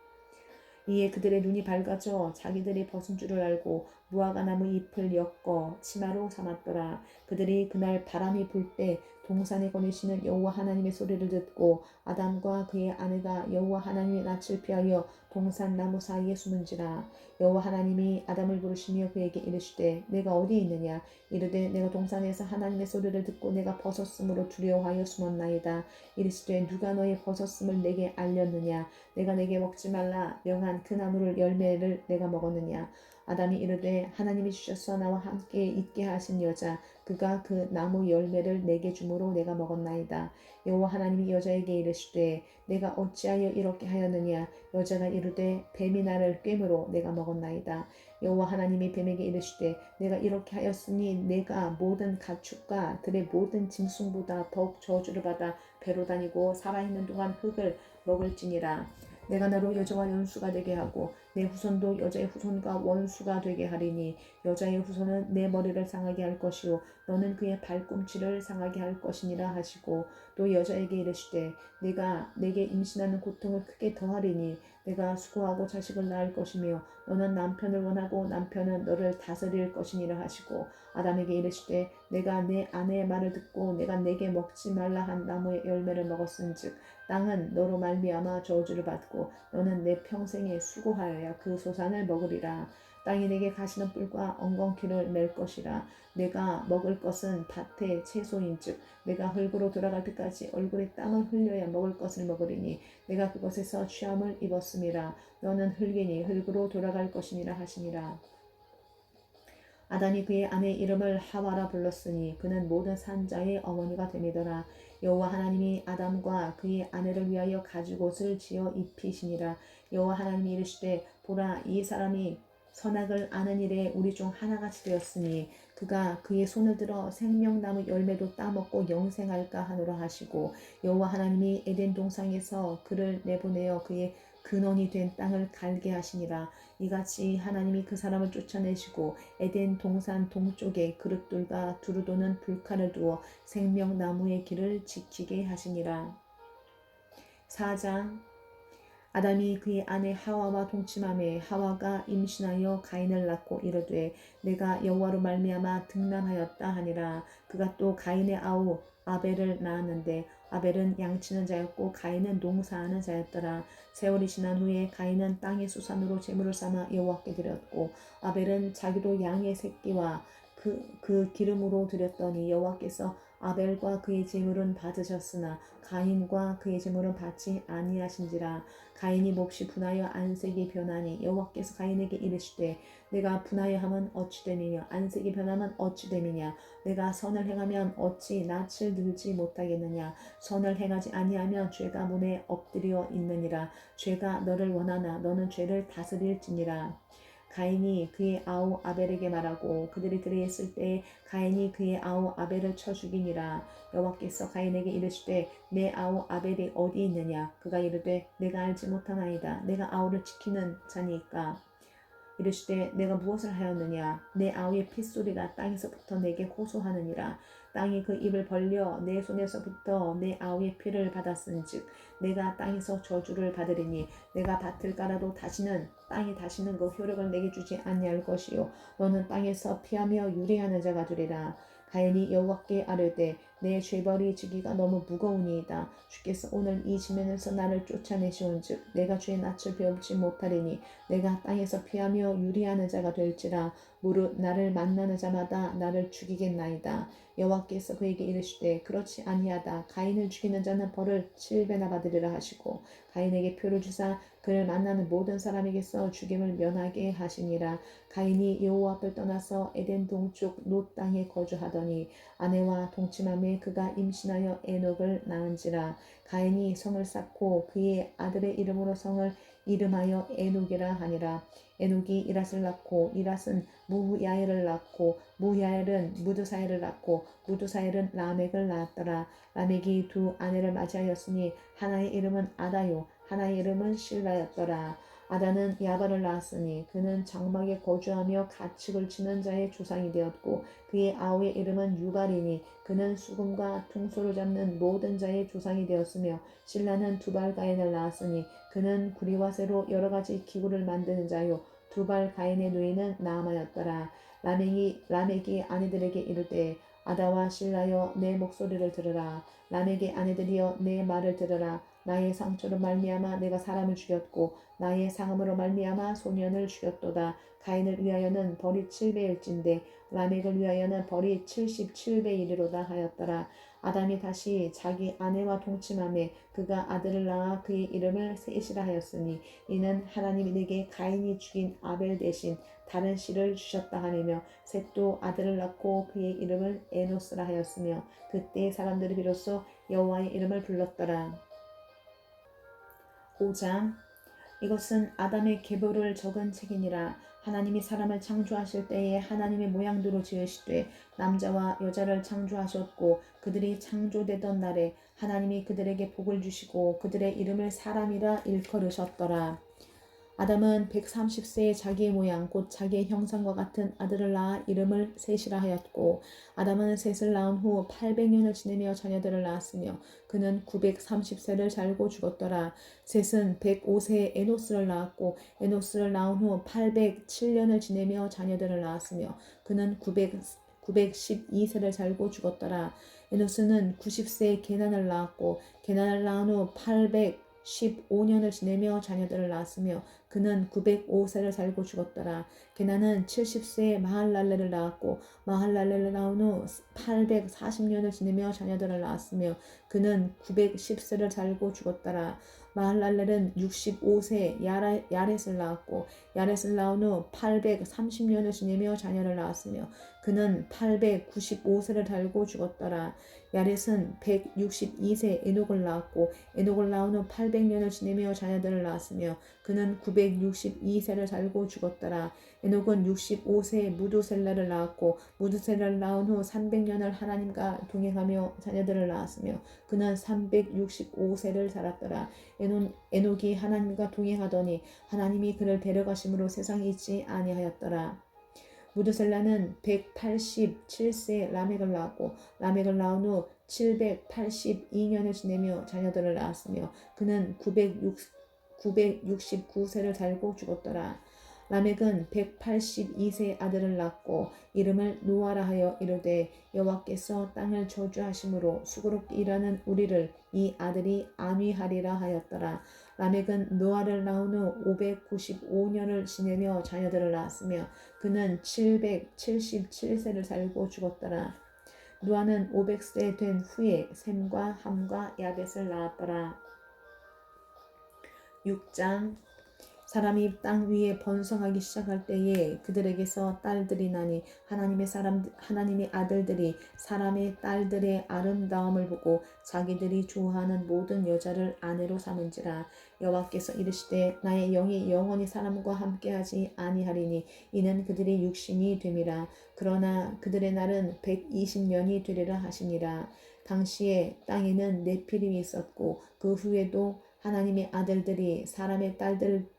이에 그들의 눈이 밝아져 자기들이 벗은 줄을 알고 무화과나무 잎을 엮어 치마로 삼았더라. 그들이 그날 바람이 불 때 동산에 거니시는 여호와 하나님의 소리를 듣고 아담과 그의 아내가 여호와 하나님의 낯을 피하여 동산 나무 사이에 숨은지라. 여호와 하나님이 아담을 부르시며 그에게 이르시되 내가 어디 있느냐. 이르되 내가 동산에서 하나님의 소리를 듣고 내가 벗었으므로 두려워하여 숨었나이다. 이르시되 누가 너의 벗었음을 내게 알렸느냐. 내가 내게 먹지 말라 명한 그 나무를 열매를 내가 먹었느냐. 아담이 이르되 하나님이 주셔서 나와 함께 있게 하신 여자 그가 그 나무 열매를 내게 주므로 내가 먹었나이다. 여호와 하나님이 여자에게 이르시되 내가 어찌하여 이렇게 하였느냐. 여자가 이르되 뱀이 나를 꿰므로 내가 먹었나이다. 여호와 하나님이 뱀에게 이르시되 내가 이렇게 하였으니 내가 모든 가축과 들의 모든 짐승보다 더욱 저주를 받아 배로 다니고 살아있는 동안 흙을 먹을지니라. 내가 너로 여자와 연수가 되게 하고 내 후손도 여자의 후손과 원수가 되게 하리니 여자의 후손은 내 머리를 상하게 할 것이요 너는 그의 발꿈치를 상하게 할 것이니라 하시고 또 여자에게 이르시되 내가 내게 임신하는 고통을 크게 더하리니 내가 수고하고 자식을 낳을 것이며 너는 남편을 원하고 남편은 너를 다스릴 것이니라 하시고 아담에게 이르시되 내가 내 아내의 말을 듣고 내가 내게 먹지 말라 한 나무의 열매를 먹었은즉 땅은 너로 말미암아 저주를 받고 너는 내 평생에 수고하여야 그 소산을 먹으리라. 땅이 내게 가시는 뿔과 엉겅퀴를 맬 것이라. 내가 먹을 것은 밭의 채소인즉 내가 흙으로 돌아갈 때까지 얼굴에 땀을 흘려야 먹을 것을 먹으리니 내가 그것에서 취함을 입었음이라. 너는 흙이니 흙으로 돌아갈 것이니라 하시니라. 아담이 그의 아내의 이름을 하와라 불렀으니 그는 모든 산자의 어머니가 됨이더라. 여호와 하나님이 아담과 그의 아내를 위하여 가죽옷을 지어 입히시니라. 여호와 하나님이 이르시되 보라 이 사람이 선악을 아는 일에 우리 중 하나같이 되었으니 그가 그의 손을 들어 생명나무 열매도 따먹고 영생할까 하노라 하시고 여호와 하나님이 에덴 동산에서 그를 내보내어 그의 근원이 된 땅을 갈게 하시니라. 이같이 하나님이 그 사람을 쫓아내시고 에덴 동산 동쪽에 그릇돌과 두루 도는 불칼을 두어 생명나무의 길을 지키게 하시니라. 4장. 아담이 그의 아내 하와와 동침하매 하와가 임신하여 가인을 낳고 이르되 내가 여호와로 말미암아 등남하였다 하니라. 그가 또 가인의 아우 아벨을 낳았는데 아벨은 양치는 자였고 가인은 농사하는 자였더라. 세월이 지난 후에 가인은 땅의 수산으로 제물을 삼아 여호와께 드렸고 아벨은 자기도 양의 새끼와 그 기름으로 드렸더니 여호와께서 아벨과 그의 제물은 받으셨으나 가인과 그의 제물은 받지 아니하신지라. 가인이 몹시 분하여 안색이 변하니 여호와께서 가인에게 이르시되 내가 분하여함은 어찌 됨이며 안색이 변함은 어찌 됨이냐. 내가 선을 행하면 어찌 낯을 들지 못하겠느냐. 선을 행하지 아니하면 죄가 문에 엎드려 있느니라. 죄가 너를 원하나 너는 죄를 다스릴지니라. 가인이 그의 아우 아벨에게 말하고 그들이 들에 있을 때에 가인이 그의 아우 아벨을 쳐 죽이니라. 여호와께서 가인에게 이르시되 내 아우 아벨이 어디 있느냐. 그가 이르되 내가 알지 못하나이다. 내가 아우를 지키는 자니까. 이르시되 내가 무엇을 하였느냐. 내 아우의 핏소리가 땅에서부터 내게 호소하느니라. 땅이 그 입을 벌려 내 손에서부터 내 아우의 피를 받았은즉 내가 땅에서 저주를 받으리니 내가 밭을 깔아도 땅이 다시는 그 효력을 내게 주지 아니할 것이요 너는 땅에서 피하며 유리하는 자가 되리라. 가인이 여호와께 아뢰되 내 죄벌이 지기가 너무 무거우니이다. 주께서 오늘 이 지면에서 나를 쫓아내시온즉 내가 주의 낯을 배우지 못하리니 내가 땅에서 피하며 유리하는 자가 될지라. 무릇 나를 만나는 자마다 나를 죽이겠나이다. 여호와께서 그에게 이르시되 그렇지 아니하다. 가인을 죽이는 자는 벌을 7배나 받으리라 하시고 가인에게 표를 주사 그를 만나는 모든 사람에게서 죽임을 면하게 하시니라. 가인이 여호와 앞을 떠나서 에덴 동쪽 놋 땅에 거주하더니 아내와 동침함에 그가 임신하여 에녹을 낳은지라. 가인이 성을 쌓고 그의 아들의 이름으로 성을 이름하여 에녹이라 하니라. 에녹이 이랏을 낳고 이랏은 무야엘을 낳고 무야엘은 무드사엘을 낳고 무드사엘은 라멕을 낳았더라. 라멕이 두 아내를 맞이하였으니 하나의 이름은 아다요 하나의 이름은 실라였더라. 아다는 야발을 낳았으니 그는 장막에 거주하며 가축을 치는 자의 조상이 되었고 그의 아우의 이름은 유발이니 그는 수금과 퉁소를 잡는 모든 자의 조상이 되었으며 실라는 두발 가인을 낳았으니 그는 구리와 쇠로 여러 가지 기구를 만드는 자요 두발 가인의 누이는 나아마였더라. 라멕이 아내들에게 이르되 아다와 실라여 내 목소리를 들으라. 라멕의 아내들이여 내 말을 들으라. 나의 상처로 말미암아 내가 사람을 죽였고 나의 상함으로 말미암아 소년을 죽였도다. 가인을 위하여는 벌이 7배일진데 라멕을 위하여는 벌이 77배이리로다 하였더라. 아담이 다시 자기 아내와 동침하매 그가 아들을 낳아 그의 이름을 셋이라 하였으니 이는 하나님이 내게 가인이 죽인 아벨 대신 다른 씨를 주셨다 하며 셋도 아들을 낳고 그의 이름을 에노스라 하였으며 그때 사람들이 비로소 여호와의 이름을 불렀더라. 5장 이것은 아담의 계보를 적은 책이니라. 하나님이 사람을 창조하실 때에 하나님의 모양대로 지으시되 남자와 여자를 창조하셨고 그들이 창조되던 날에 하나님이 그들에게 복을 주시고 그들의 이름을 사람이라 일컬으셨더라. 아담은 130세에 자기의 모양 곧 자기의 형상과 같은 아들을 낳아 이름을 셋이라 하였고 아담은 셋을 낳은 후 800년을 지내며 자녀들을 낳았으며 그는 930세를 살고 죽었더라. 셋은 105세에 에노스를 낳았고 에노스를 낳은 후 807년을 지내며 자녀들을 낳았으며 그는 912세를 살고 죽었더라. 에노스는 90세에 게난을 낳았고 게난을 낳은 후 815년을 지내며 자녀들을 낳았으며 그는 905세를 살고 죽었더라. 게나는 70세에 마할랄레를 낳았고 마할랄레를 낳은 후 840년을 지내며 자녀들을 낳았으며 그는 910세를 살고 죽었더라. 마할랄렐은 65세에 야렛을 낳았고 야렛을 낳은 후 830년을 지내며 자녀를 낳았으며 그는 895세를 살고 죽었더라. 야렛은 162세 에녹을 낳았고 에녹을 낳은 후 800년을 지내며 자녀들을 낳았으며 그는 962세를 살고 죽었더라. 에녹은 65세에 무두셀라를 낳았고 무두셀라를 낳은 후 300년을 하나님과 동행하며 자녀들을 낳았으며 그는 365세를 살았더라. 에녹이 하나님과 동행하더니 하나님이 그를 데려가심으로 세상에 있지 아니하였더라. 무드셀라는 187세에 라멕을 낳았고 라멕을 낳은 후 782년을 지내며 자녀들을 낳았으며 그는 969세를 살고 죽었더라. 라멕은 182세 아들을 낳고 이름을 노아라 하여 이르되 여호와께서 땅을 저주하심으로 수고롭게 일하는 우리를 이 아들이 안위하리라 하였더라. 라멕은 노아를 낳은 후 595년을 지내며 자녀들을 낳았으며 그는 777세를 살고 죽었더라. 노아는 500세 된 후에 셈과 함과 야벳을 낳았더라. 6장. 사람이 땅 위에 번성하기 시작할 때에 그들에게서 딸들이 나니 하나님의 아들들이 사람의 딸들의 아름다움을 보고 자기들이 좋아하는 모든 여자를 아내로 삼은지라. 여호와께서 이르시되 나의 영이 영원히 사람과 함께하지 아니하리니 이는 그들이 육신이 됨이라. 그러나 그들의 날은 120년이 되리라 하시니라. 당시에 땅에는 네피림이 있었고 그 후에도 하나님의 아들들이 사람의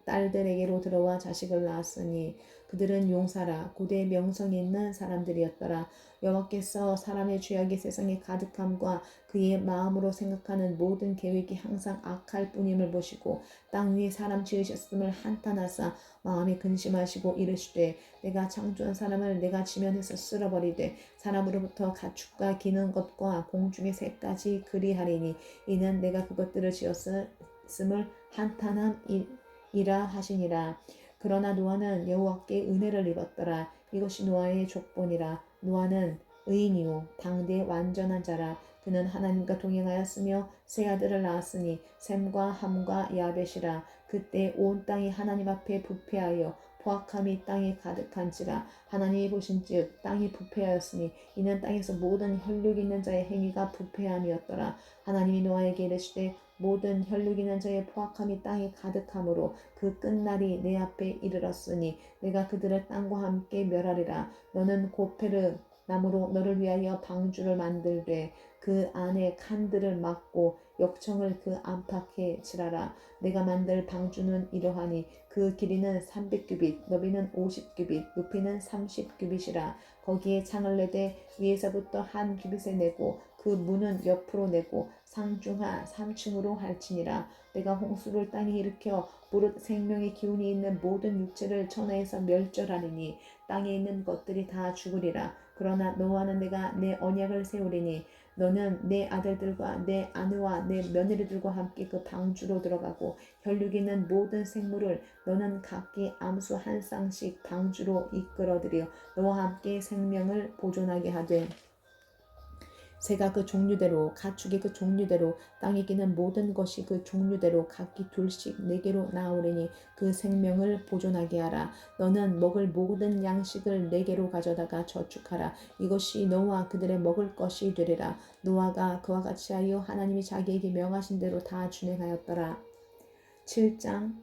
딸들에게로 들어와 자식을 낳았으니 그들은 용사라 고대 명성이 있는 사람들이었더라. 여호와께서 사람의 죄악이 세상에 가득함과 그의 마음으로 생각하는 모든 계획이 항상 악할 뿐임을 보시고 땅 위에 사람 지으셨음을 한탄하사 마음에 근심하시고 이르시되 내가 창조한 사람을 내가 지면에서 쓸어버리되 사람으로부터 가축과 기는 것과 공중의 새까지 그리하리니 이는 내가 그것들을 지었음을 한탄함이라 하시니라. 그러나 노아는 여호와께 은혜를 입었더라. 이것이 노아의 족본이라. 노아는 의인이요 당대 완전한 자라. 그는 하나님과 동행하였으며 세 아들을 낳았으니 셈과 함과 야벳이라. 그때 온 땅이 하나님 앞에 부패하여 포악함이 땅에 가득한지라. 하나님이 보신즉 땅이 부패하였으니 이는 땅에서 모든 혈육 있는 자의 행위가 부패함이었더라. 하나님이 노아에게 이르시되 모든 혈육 있는 자의 포악함이 땅에 가득함으로 그 끝날이 내 앞에 이르렀으니 내가 그들을 땅과 함께 멸하리라. 너는 고페르 나무로 너를 위하여 방주를 만들되 그 안에 칸들을 막고 역청을 그 안팎에 칠하라. 내가 만들 방주는 이러하니 그 길이는 300규빗, 너비는 50규빗, 높이는 30규빗이라. 거기에 창을 내되 위에서부터 한 규빗에 내고 그 문은 옆으로 내고 상중하 3층으로 할지니라. 내가 홍수를 땅에 일으켜 무릇 생명의 기운이 있는 모든 육체를 천하에서 멸절하리니 땅에 있는 것들이 다 죽으리라. 그러나 너와는 내가 내 언약을 세우리니 너는 내 아들들과 내 아내와 내 며느리들과 함께 그 방주로 들어가고 혈육 있는 모든 생물을 너는 각기 암수 한 쌍씩 방주로 이끌어들여 너와 함께 생명을 보존하게 하되 새가 그 종류대로 가축이 그 종류대로 땅에 기는 모든 것이 그 종류대로 각기 둘씩 내게로 나오리니 그 생명을 보존하게 하라. 너는 먹을 모든 양식을 내게로 가져다가 저축하라. 이것이 너와 그들의 먹을 것이 되리라. 노아가 그와 같이 하여 하나님이 자기에게 명하신 대로 다 준행하였더라. 7장.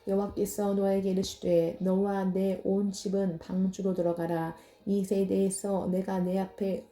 여호와께서 노아에게 이르시되 너와 내 온 집은 방주로 들어가라. 이 세대에서 내가 내 앞에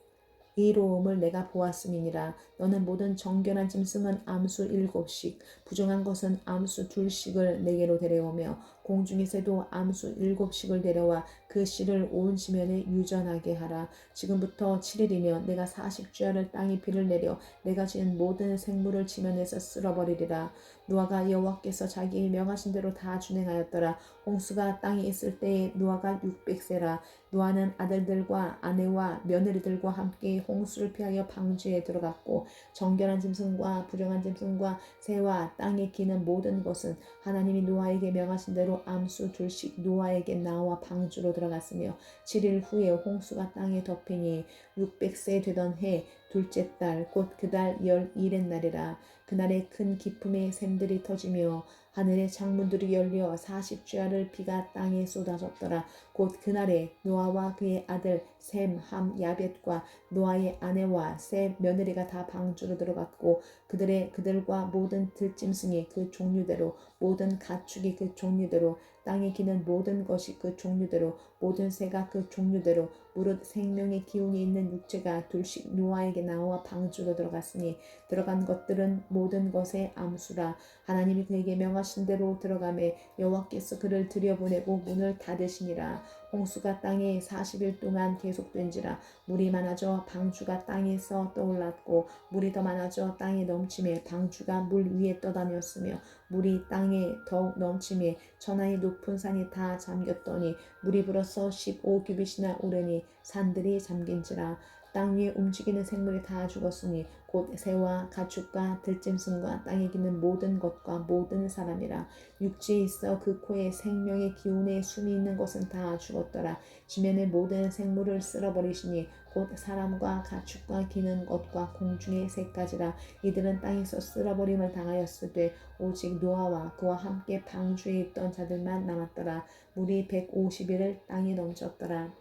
의로움을 내가 보았음이니라. 너는 모든 정결한 짐승은 암수 7씩 부정한 것은 암수 2씩을 내게로 데려오며 공중의 새도 암수 7씩을 데려와 그 씨를 온 지면에 유전하게 하라. 지금부터 7일이면 내가 40주야를 땅에 비를 내려 내가 지은 모든 생물을 지면에서 쓸어버리리라. 노아가 여호와께서 자기의 명하신 대로 다 준행하였더라. 홍수가 땅에 있을 때에 노아가 600세라. 노아는 아들들과 아내와 며느리들과 함께 홍수를 피하여 방주에 들어갔고 정결한 짐승과 부정한 짐승과 새와 땅에 기는 모든 것은 하나님이 노아에게 명하신 대로 암수 2씩 노아에게 나와 방주로 들어갔으며 7일 후에 홍수가 땅에 덮이니 600세 되던 해 둘째 달 곧 그 달 12일의 날이라. 그날에 큰 기품의 샘들이 터지며 하늘의 창문들이 열려 40주야를 비가 땅에 쏟아졌더라. 곧 그날에 노아와 그의 아들 셈, 함, 야벳과 노아의 아내와 세 며느리가 다 방주로 들어갔고 그들과 모든 들짐승이 그 종류대로 모든 가축이 그 종류대로 땅에 기는 모든 것이 그 종류대로 모든 새가 그 종류대로 무릇 생명의 기운이 있는 육체가 둘씩 노아에게 나와 방주로 들어갔으니 들어간 것들은 모든 것의 암수라. 하나님이 그에게 명하신 대로 들어가매 여호와께서 그를 들여보내고 문을 닫으시니라. 홍수가 땅에 40일 동안 계속된지라. 물이 많아져 방주가 땅에서 떠올랐고 물이 더 많아져 땅에 넘침에 방주가 물 위에 떠다녔으며 물이 땅에 더욱 넘침에 천하의 높은 산이 다 잠겼더니 물이 불어서 15규빗이나 오르니 산들이 잠긴지라. 땅 위에 움직이는 생물이 다 죽었으니 곧 새와 가축과 들짐승과 땅에 기는 모든 것과 모든 사람이라. 육지에 있어 그 코에 생명의 기운에 숨이 있는 것은 다 죽었더라. 지면의 모든 생물을 쓸어버리시니 곧 사람과 가축과 기는 것과 공중의 새까지라. 이들은 땅에서 쓸어버림을 당하였으되 오직 노아와 그와 함께 방주에 있던 자들만 남았더라. 물이 150일을 땅에 넘쳤더라.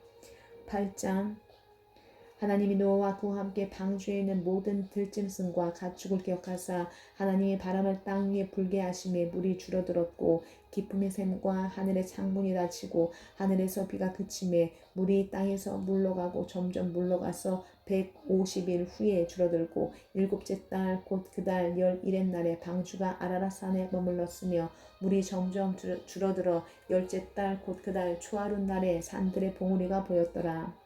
8장. 하나님이 노아와 그와 함께 방주에 있는 모든 들짐승과 가축을 기억하사 하나님이 바람을 땅 위에 불게 하심에 물이 줄어들었고 기품의 샘과 하늘의 창문이 닫히고 하늘에서 비가 그침에 물이 땅에서 물러가고 점점 물러가서 150일 후에 줄어들고 일곱째 달 곧 그 달 11의 날에 방주가 아라랏산에 머물렀으며 물이 점점 줄어들어 열째 달 곧 그 달 초하룻 날에 산들의 봉우리가 보였더라.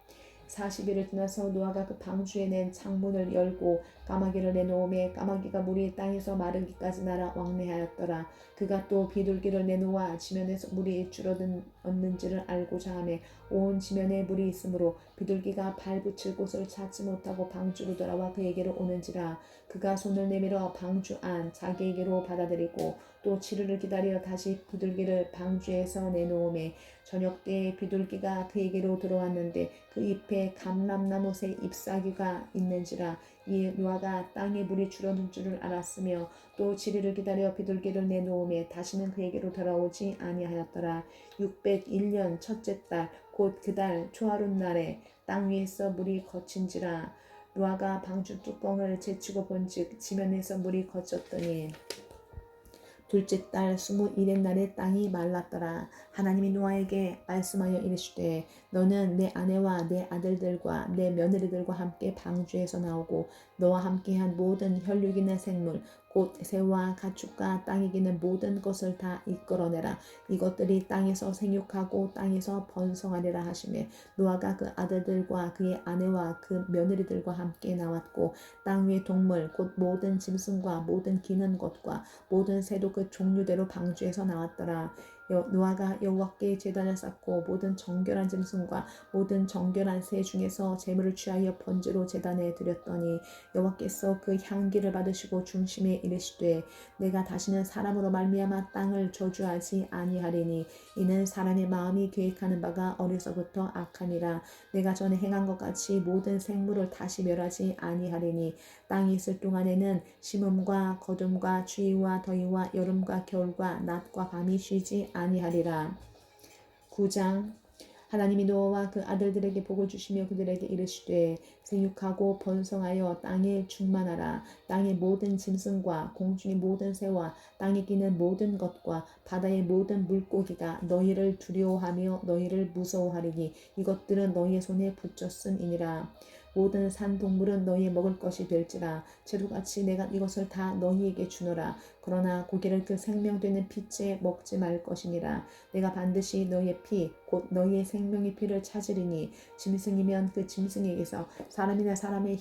40일을 지나서 노아가 그 방주에 낸 창문을 열고 까마귀를 내놓음에 까마귀가 물이 땅에서 마르기까지 날아 왕래하였더라. 그가 또 비둘기를 내놓아 지면에서 물이 줄어들었는지를 알고자 하매 온 지면에 물이 있으므로 비둘기가 발 붙일 곳을 찾지 못하고 방주로 돌아와 그에게로 오는지라. 그가 손을 내밀어 방주 안 자기에게로 받아들이고 또 7일을 기다려 다시 비둘기를 방주에서 내놓음에 저녁 때에 비둘기가 그에게로 들어왔는데 그 잎에 감람나무새 잎사귀가 있는지라. 이에 노아가 땅에 물이 줄어든 줄을 알았으며 또 7일을 기다려 비둘기를 내놓음에 다시는 그에게로 돌아오지 아니하였더라. 601년 첫째 달 곧 그 달 초하룻 날에 땅 위에서 물이 거친지라. 노아가 방주 뚜껑을 제치고 본즉 지면에서 물이 거쳤더니 둘째 달 21의 날에 땅이 말랐더라. 하나님이 노아에게 말씀하여 이르시되 너는 내 아내와 내 아들들과 내 며느리들과 함께 방주에서 나오고 너와 함께한 모든 혈육 있는 생물 곧 새와 가축과 땅에 기는 모든 것을 다 이끌어내라. 이것들이 땅에서 생육하고 땅에서 번성하리라 하시매 노아가 그 아들들과 그의 아내와 그 며느리들과 함께 나왔고 땅 위의 동물 곧 모든 짐승과 모든 기는 것과 모든 새도 그 종류대로 방주에서 나왔더라. 노아가 여호와께 제단을 쌓고 모든 정결한 짐승과 모든 정결한 새 중에서 제물을 취하여 번제로 제단에 드렸더니 여호와께서 그 향기를 받으시고 중심에 이르시되 내가 다시는 사람으로 말미암아 땅을 저주하지 아니하리니 이는 사람의 마음이 계획하는 바가 어려서부터 악함이라. 내가 전에 행한 것 같이 모든 생물을 다시 멸하지 아니하리니 땅에 있을 동안에는 심음과 거둠과 추위와 더위와 여름과 겨울과 낮과 밤이 쉬지 아니하리라. 9장. 하나님이 노아와 그 아들들에게 복을 주시며 그들에게 이르시되 생육하고 번성하여 땅에 충만하라. 땅의 모든 짐승과 공중의 모든 새와 땅에 기는 모든 것과 바다의 모든 물고기가 너희를 두려워하며 너희를 무서워하리니 이것들은 너희의 손에 붙였음이니라. 모든 산 동물은 너희의 먹을 것이 될지라. 재료같이 내가 이것을 다 너희에게 주노라. 그러나 고기를 그 생명되는 피째 먹지 말 것이니라. 내가 반드시 너희의 피 곧 너희의 생명의 피를 찾으리니 짐승이면 그 짐승에게서 사람이나 사람의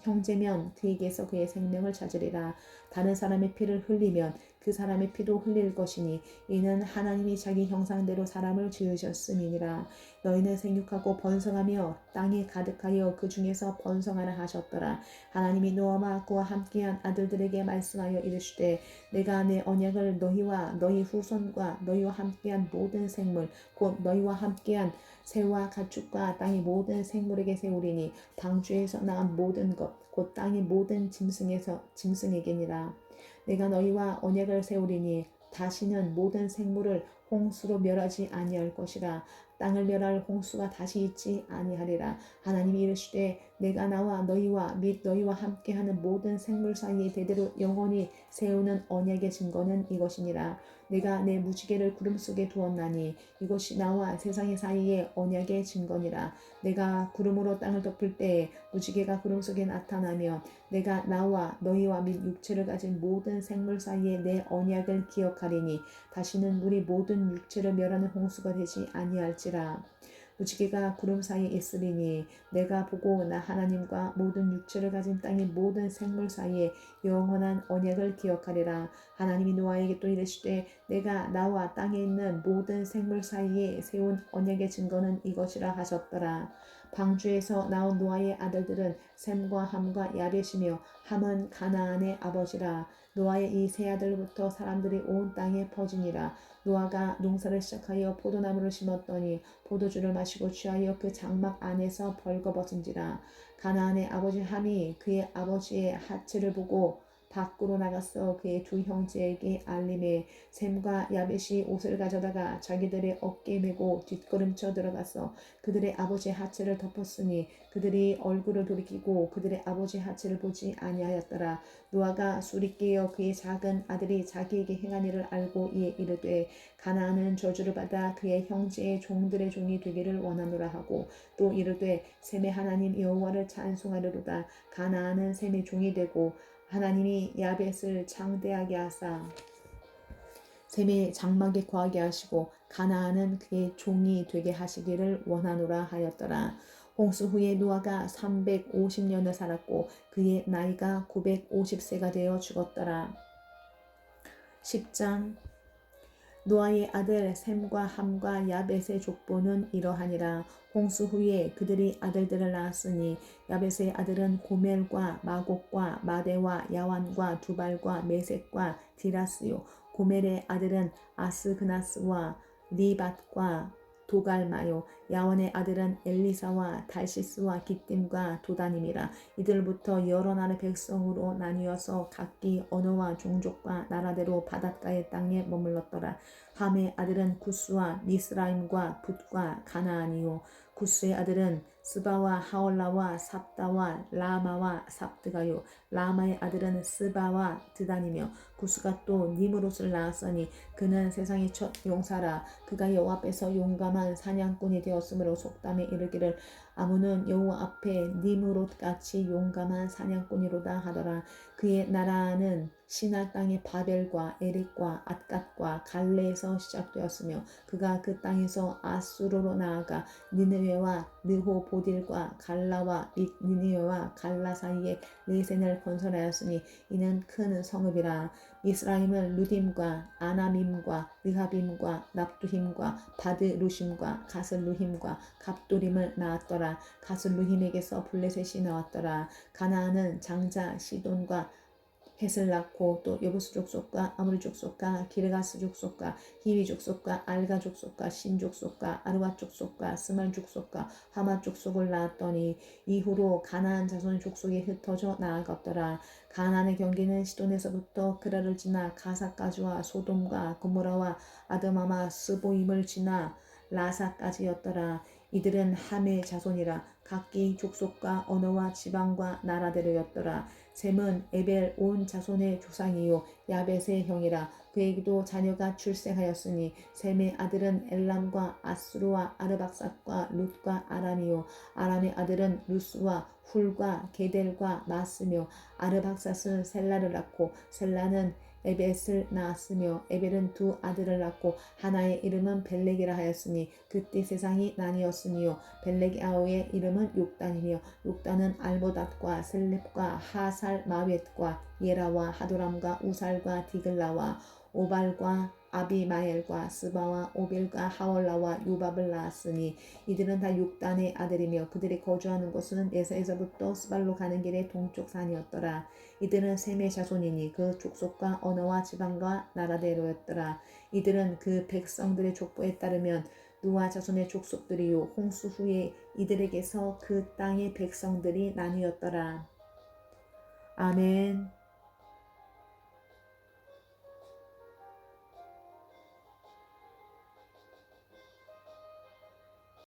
형제면 그에게서 그의 생명을 찾으리라. 다른 사람의 피를 흘리면 그 사람의 피도 흘릴 것이니 이는 하나님이 자기 형상대로 사람을 지으셨음이니라. 너희는 생육하고 번성하며 땅에 가득하여 그 중에서 번성하라 하셨더라. 하나님이 노아와 그와 함께한 아들들에게 말씀하여 이르시되 내가 내 언약을 너희와 너희 후손과 너희와 함께한 모든 생물 곧 너희와 함께한 새와 가축과 땅의 모든 생물에게 세우리니 방주에서 나온 모든 것 곧 땅의 모든 짐승에게니라. 내가 너희와 언약을 세우리니 다시는 모든 생물을 홍수로 멸하지 아니할 것이라. 땅을 멸할 홍수가 다시 있지 아니하리라. 하나님이 이르시되 내가 나와 너희와 및 너희와 함께하는 모든 생물 사이에 대대로 영원히 세우는 언약의 증거는 이것이니라. 내가 내 무지개를 구름 속에 두었나니 이것이 나와 세상의 사이에 언약의 증거니라. 내가 구름으로 땅을 덮을 때에 무지개가 구름 속에 나타나면 내가 나와 너희와 및 육체를 가진 모든 생물 사이에 내 언약을 기억하리니 다시는 물이 모든 육체를 멸하는 홍수가 되지 아니할지라. 무지개가 구름 사이에 있으리니 내가 보고 나 하나님과 모든 육체를 가진 땅의 모든 생물 사이에 영원한 언약을 기억하리라. 하나님이 노아에게 또 이르시되 내가 나와 땅에 있는 모든 생물 사이에 세운 언약의 증거는 이것이라 하셨더라. 방주에서 나온 노아의 아들들은 셈과 함과 야벳이며 함은 가나안의 아버지라. 노아의 이 세 아들부터 사람들이 온 땅에 퍼지니라. 노아가 농사를 시작하여 포도나무를 심었더니 포도주를 마시고 취하여 그 장막 안에서 벌거벗은지라. 가나안의 아버지 함이 그의 아버지의 하체를 보고 밖으로 나가서 그의 두 형제에게 알림해 셈과 야벳이 옷을 가져다가 자기들의 어깨에 메고 뒷걸음쳐 들어가서 그들의 아버지의 하체를 덮었으니 그들이 얼굴을 돌이키고 그들의 아버지의 하체를 보지 아니하였더라. 노아가 술이 깨어 그의 작은 아들이 자기에게 행한 일을 알고 이에 이르되 가나안은 저주를 받아 그의 형제의 종들의 종이 되기를 원하노라 하고 또 이르되 셈의 하나님 여호와를 찬송하리로다. 가나안은 셈의 종이 되고 하나님이 야벳을 창대하게 하사 셈의 장막에 거하게 하시고 가나안은 그의 종이 되게 하시기를 원하노라 하였더라. 홍수 후에 노아가 350년을 살았고 그의 나이가 950세가 되어 죽었더라. 10장 노아의 아들 셈과 함과 야벳의 족보는 이러하니라. 홍수 후에 그들이 아들들을 낳았으니 야벳의 아들은 고멜과 마곡과 마대와 야완과 두발과 메섹과 디라스요. 고멜의 아들은 아스그나스와 리밧과 도갈마요. 야완의 아들은 엘리사와 달시스와 기띔과 도다님이라. 이들부터 여러 나라의 백성으로 나뉘어서 각기 언어와 종족과 나라대로 바닷가의 땅에 머물렀더라. 함의 아들은 구스와 미스라임과 붓과 가나안이요. 구스의 아들은 스바와 하올라와 삽다와 라마와 삽드가요. 라마의 아들은 스바와 드단이며 구스가 또 니므롯을 낳았으니 그는 세상의 첫 용사라. 그가 여호와 앞에서 용감한 사냥꾼이 되었으므로 속담에 이르기를 아무는 여호와 앞에 니므롯같이 용감한 사냥꾼이로다 하더라. 그의 나라는 시나 땅의 바벨과 에릭과 앗갓과 갈레에서 시작되었으며 그가 그 땅에서 아수르로 나아가 니느웨와 느호보딜과 갈라와 니느웨와 갈라 사이에 레센을 건설하였으니 이는 큰 성읍이라. 이스라임은 루딤과 아나밈과 느하빔과 납두힘과 바드루심과 가슬루힘과 갑도림을 낳았더라. 가슬루힘에게서 블레셋이 나왔더라. 가나안은 장자 시돈과 헷을 낳고 또 여부스 족속과 아므리 족속과 기르가스 족속과 히위 족속과 알가 족속과 신 족속과 아르와 족속과 스말 족속과 하마 족속을 낳았더니 이후로 가나안 자손의 족속이 흩어져 나아갔더라. 가나안의 경계는 시돈에서부터 그라를 지나 가사까지와 소돔과 고모라와 아드마마 스보임을 지나 라사까지였더라. 이들은 함의 자손이라. 각기 족속과 언어와 지방과 나라대로였더라. 셈은 에벨 온 자손의 조상이요 야벳의 형이라. 그에게도 자녀가 출생하였으니 셈의 아들은 엘람과 아수르와 아르박삿과 룻과 아람이요 아람의 아들은 루스와 훌과 게델과 마스며 아르박삿은 셀라를 낳고 셀라는 에벳을 낳았으며 에벨은 두 아들을 낳고 하나의 이름은 벨렉이라 하였으니 그때 세상이 나뉘었으니요 벨렉의 아우의 이름은 욕단이며 욕단은 알모닷과 셀렙과 하살 마웻과 예라와 하도람과 우살과 디글라와 오발과 아비마엘과 스바와 오빌과 하월라와 요밥을 낳았으니 이들은 다 욕단의 아들이며 그들이 거주하는 곳은 에서에서부터 스발로 가는 길의 동쪽 산이었더라. 이들은 셈의 자손이니 그 족속과 언어와 지방과 나라대로였더라. 이들은 그 백성들의 족보에 따르면 노아 자손의 족속들이요 홍수 후에 이들에게서 그 땅의 백성들이 나뉘었더라. 아멘.